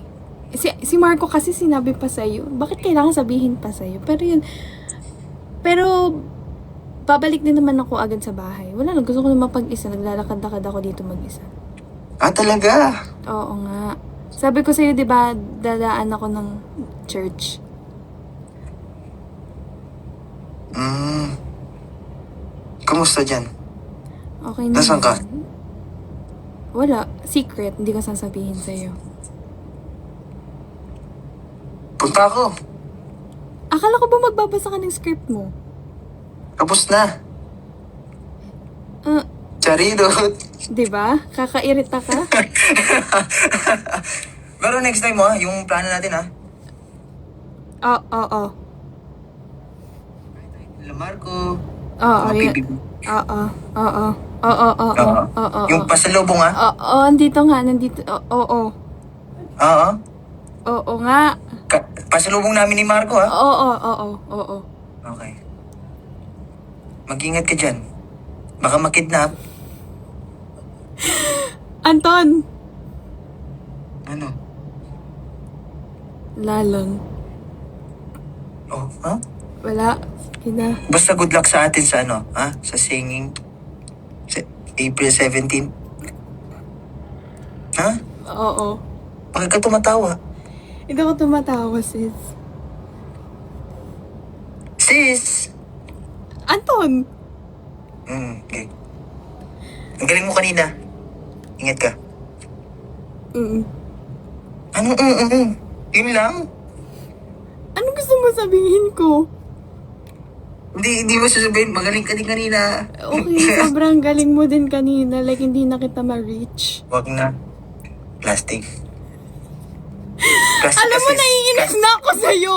Si Marco kasi sinabi pa sa'yo. Bakit kailangan sabihin pa sa'yo? Pero, babalik din naman ako agad sa bahay. Wala lang, gusto ko na mapag-isa. Naglalakad-lakad ako dito mag-isa. Ah, talaga? Oo nga. Sabi ko sa'yo, di ba, dadaan ako ng church. Kamusta dyan? Okay na. Nasaan ka? Wala. Secret. Hindi ko sasabihin sa'yo. Punta ako. Akala ko ba magbabasa ka ng script mo? Tapos na. Charirot. Di ba? Kakairita ka? Pero next time mo, yung plano natin ha. Oo. Marco. Oo, yun. Mapipipi. Oo. Yung pasalubong ha. Oo, nandito nga. Oo. Oo. Oo nga. Pasalubong namin ni Marco, ha? Oo. Okay. Mag-ingat ka dyan. Baka makidnap. Anton! Ano? Lalon. Oh, ha? Wala. Sige na. Basta good luck sa atin sa ano, ha? Sa singing. Sa April 17. Ha? Oo. Bakit ka tumatawa? Hindi ako tumatawa, sis. Sis! Anton! Okay. Ang galing mo kanina. Ingat ka. Anong Yun lang? Anong gusto mo sabihin ko? Hindi mo sasabihin, magaling ka din kanina. Okay, sobrang galing mo din kanina. Like, hindi na kita ma-reach. Wag na. Plastic. Alam mo, naiinis na ako sa'yo.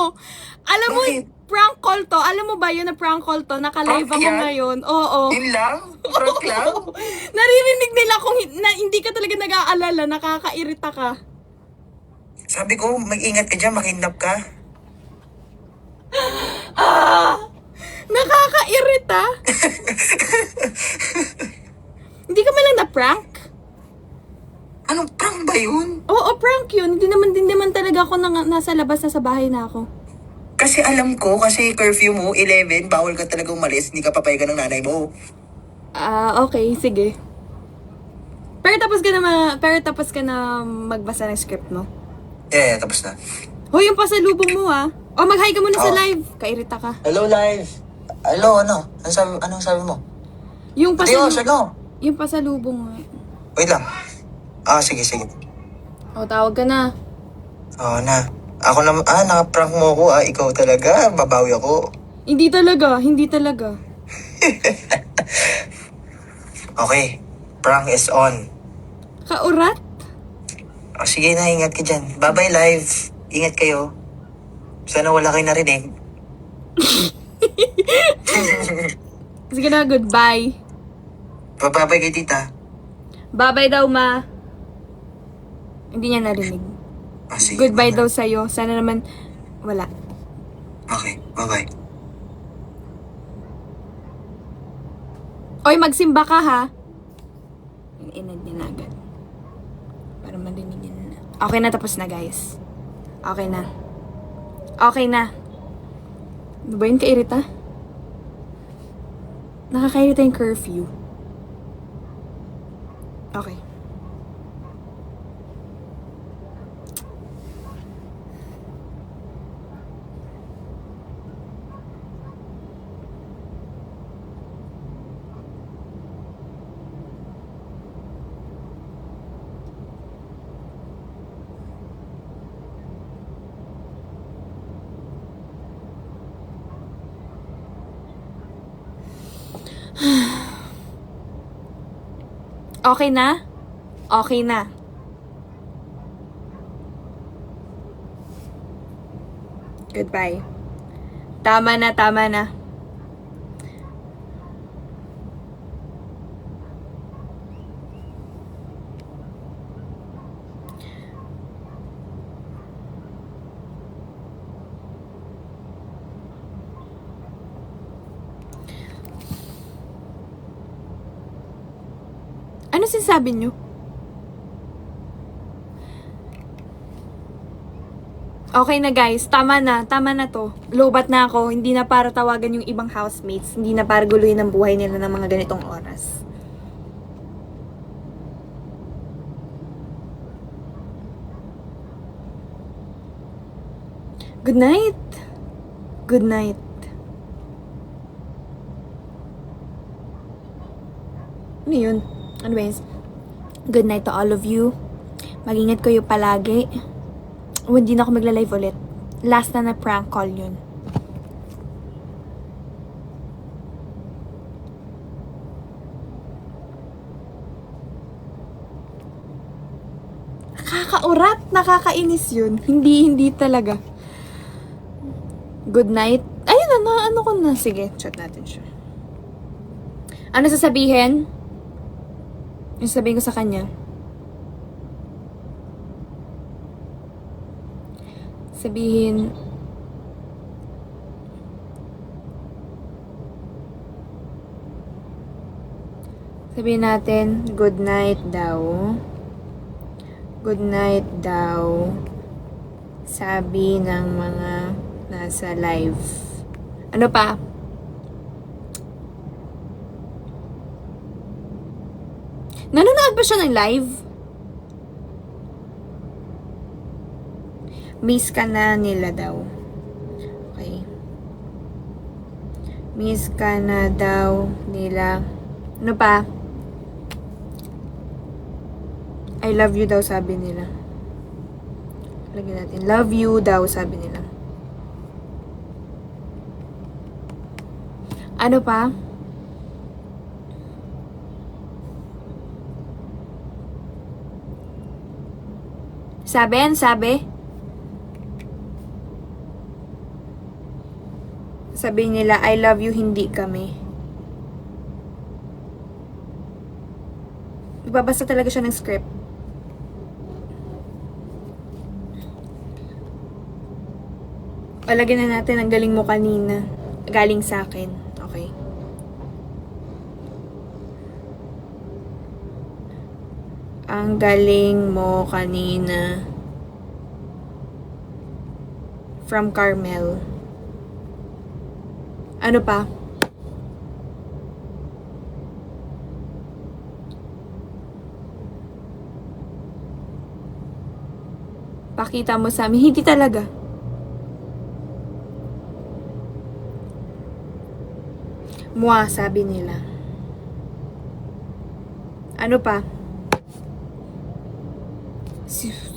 Alam mo, Bakit? prank call to. Alam mo ba yun na prank call to? Naka-live Prank ako yan? ngayon. Oo. Yun lang? Prank lang? Naririnig nila kung na, hindi ka talaga nag-aalala. Nakakairita ka. Sabi ko, mag-ingat ka dyan, makidnap ka. Nakakairita. Hindi ka man lang na-prank? Anong prank ba yun? Oo, prank yun. Hindi naman talaga ako nasa labas na sa bahay na ako. Kasi alam ko, kasi curfew mo, 11, bawal ka talaga umalis, hindi ka papayagan ng nanay mo. Okay, sige. Pero tapos ka na magbasa ng script mo. Yeah, tapos na. Hoy, yung pasalubong mo mag-hi ka muna sa Oh. live. Kairita ka. Hello, live. Hello, ano? Anong sabi mo? Yung Adios, pasalubong. ano? Yung pasalubong nga. Wait lang. Sige. Tawag ka na. Na. Ako na, nakaprank mo ako, ikaw talaga, babawi ako. Hindi talaga. Okay, prank is on. Kaurat? Sige na, ingat ka dyan. Bye-bye, live. Ingat kayo. Sana wala kayo narinig. Sige na, goodbye. Bababay kay tita. Bye-bye daw, ma. Hindi niya narinig. Sige. Goodbye daw sa'yo. Sana naman, wala. Okay, bye-bye. Oy, magsimba ka, ha? Inad niya na agad. Para marinig niya na. Okay na, tapos na, guys. Okay na. Ano ba yun, kairita? Nakakairita yung curfew. Okay. Okay na? Okay na. Goodbye. Tama na. Ano sinasabi niyo? Okay na guys, tama na to. Lobat na ako, hindi na para tawagan yung ibang housemates, hindi na para guluhin ang buhay nila ng mga ganitong oras. Good night. Good night. Ano yun? Anyways, good night to all of you. Mag-ingat kayo palagi. Hindi na ako magla-live ulit. Last na prank call yun. Nakakaurat, nakakainis yun. Hindi talaga. Good night. Ayun na, ano ko na. Sige, chat natin siya. Ano sasabihin? Yung sabihin ko sa kanya. Sabihin, sabihin natin, good night daw. Good night daw. Sabi ng mga nasa live. Ano pa? Nanonood ba siya ng live? Miss ka na nila daw. Okay. Miss ka na daw nila. Ano pa? I love you daw sabi nila. Lagyan natin. Love you daw sabi nila. Ano pa? Sabi? Sabi nila, I love you, hindi kami. Ibabasa talaga siya ng script. O, lagyan na natin ang galing mo kanina. Galing sa akin. Okay. Ang galing mo kanina. From Carmel. Ano pa? Pakita mo sa amin. Hindi talaga. Mua, sabi nila. Ano pa?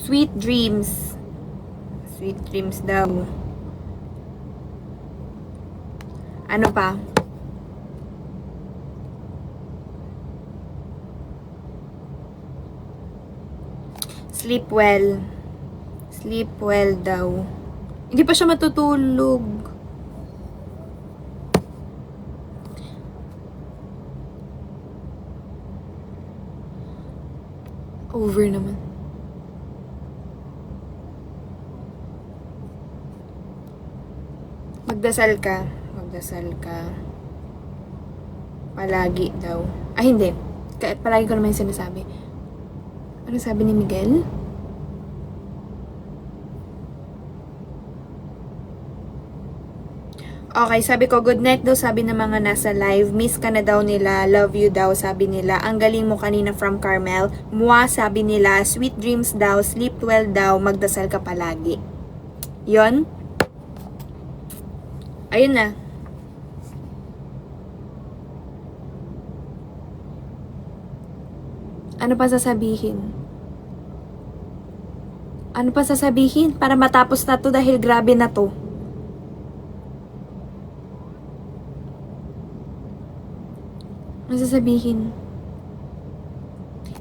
Sweet dreams. Sweet dreams daw. Ano pa? Sleep well. Sleep well daw. Hindi pa siya matutulog. Over naman. Magdasal ka. Magdasal ka. Palagi daw. Ay, hindi. Palagi ko naman yung sinasabi. Ano sabi ni Miguel? Okay, sabi ko, good night daw sabi ng mga nasa live. Miss ka na daw nila. Love you daw sabi nila. Ang galing mo kanina from Carmel. Mua sabi nila. Sweet dreams daw. Sleep well daw. Magdasal ka palagi. Yon. Ayun na. Ano pa sasabihin? Ano pa sasabihin? Para matapos na to dahil grabe na to. Ano sasabihin?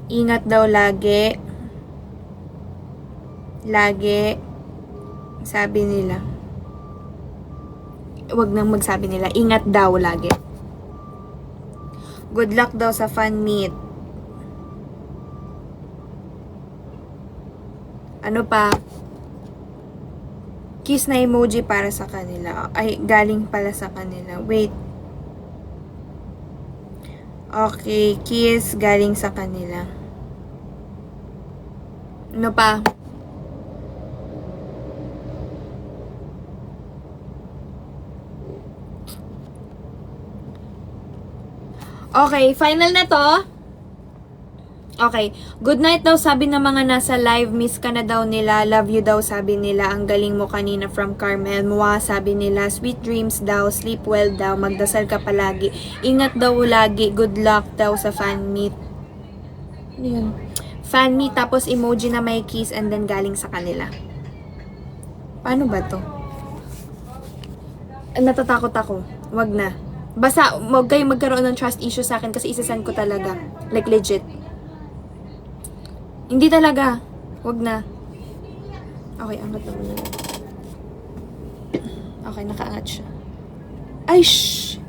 Ingat daw lagi. Lagi. Sabi nila. Huwag nang magsabi nila. Ingat daw lagi. Good luck daw sa fan meet. Ano pa? Kiss na emoji para sa kanila. Ay, galing pala sa kanila. Wait. Okay, kiss galing sa kanila. Ano pa? Okay, final na to. Okay. Good night daw sabi ng mga nasa live. Miss ka na daw nila. Love you daw sabi nila. Ang galing mo kanina from Carmel. Mua sabi nila. Sweet dreams daw. Sleep well daw. Magdasal ka palagi. Ingat daw lagi. Good luck daw sa fan meet. Ano yun? Fan meet tapos emoji na may kiss and then galing sa kanila. Paano ba to? Natatakot ako. Wag na. Basta, wag kayo magkaroon ng trust issue sa akin kasi isasend ko talaga. Like legit. Hindi talaga. Wag na. Okay, angat na muna. Okay, nakaangat siya. Ay, shh!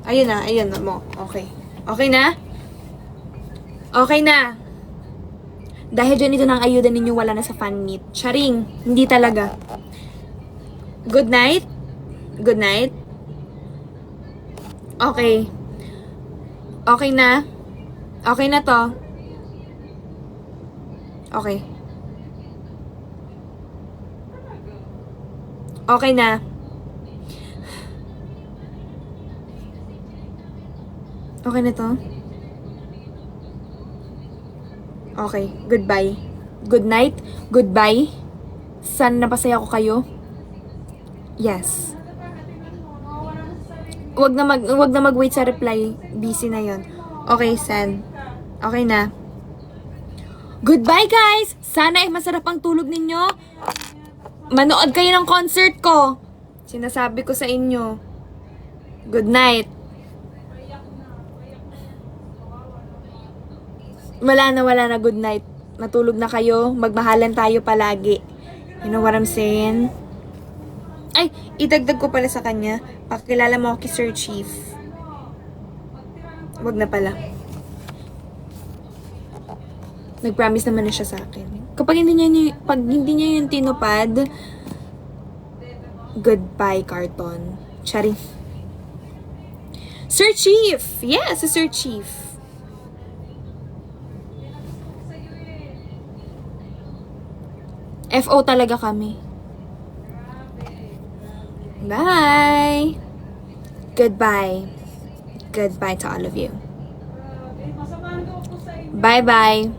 Ayun na mo. Okay. Okay na? Okay na. Dahil dyan ito ng ayuda ninyo, wala na sa fan meet. Charing, hindi talaga. Good night? Good night? Okay. Okay na? Okay na to? Okay. Okay na. Okay na to? Okay. Goodbye. Good night. Goodbye. Sana napasaya ko kayo. Yes. Wag na mag-wait sa reply. Busy na 'yon. Okay, send. Okay na. Goodbye, guys! Sana ay masarap ang tulog ninyo. Manood kayo ng concert ko. Sinasabi ko sa inyo. Good night. Wala na good night. Matulog na kayo. Magmahalan tayo palagi. You know what I'm saying? Ay, idagdag ko pala sa kanya. Pakilala mo ako kay Sir Chief. Wag na pala. Nag-promise naman na siya sa akin. Kapag hindi niya yung tinupad, goodbye, carton. Charing. Sir Chief! Yes, Sir Chief. FO talaga kami. Bye! Goodbye. Goodbye to all of you. Bye-bye.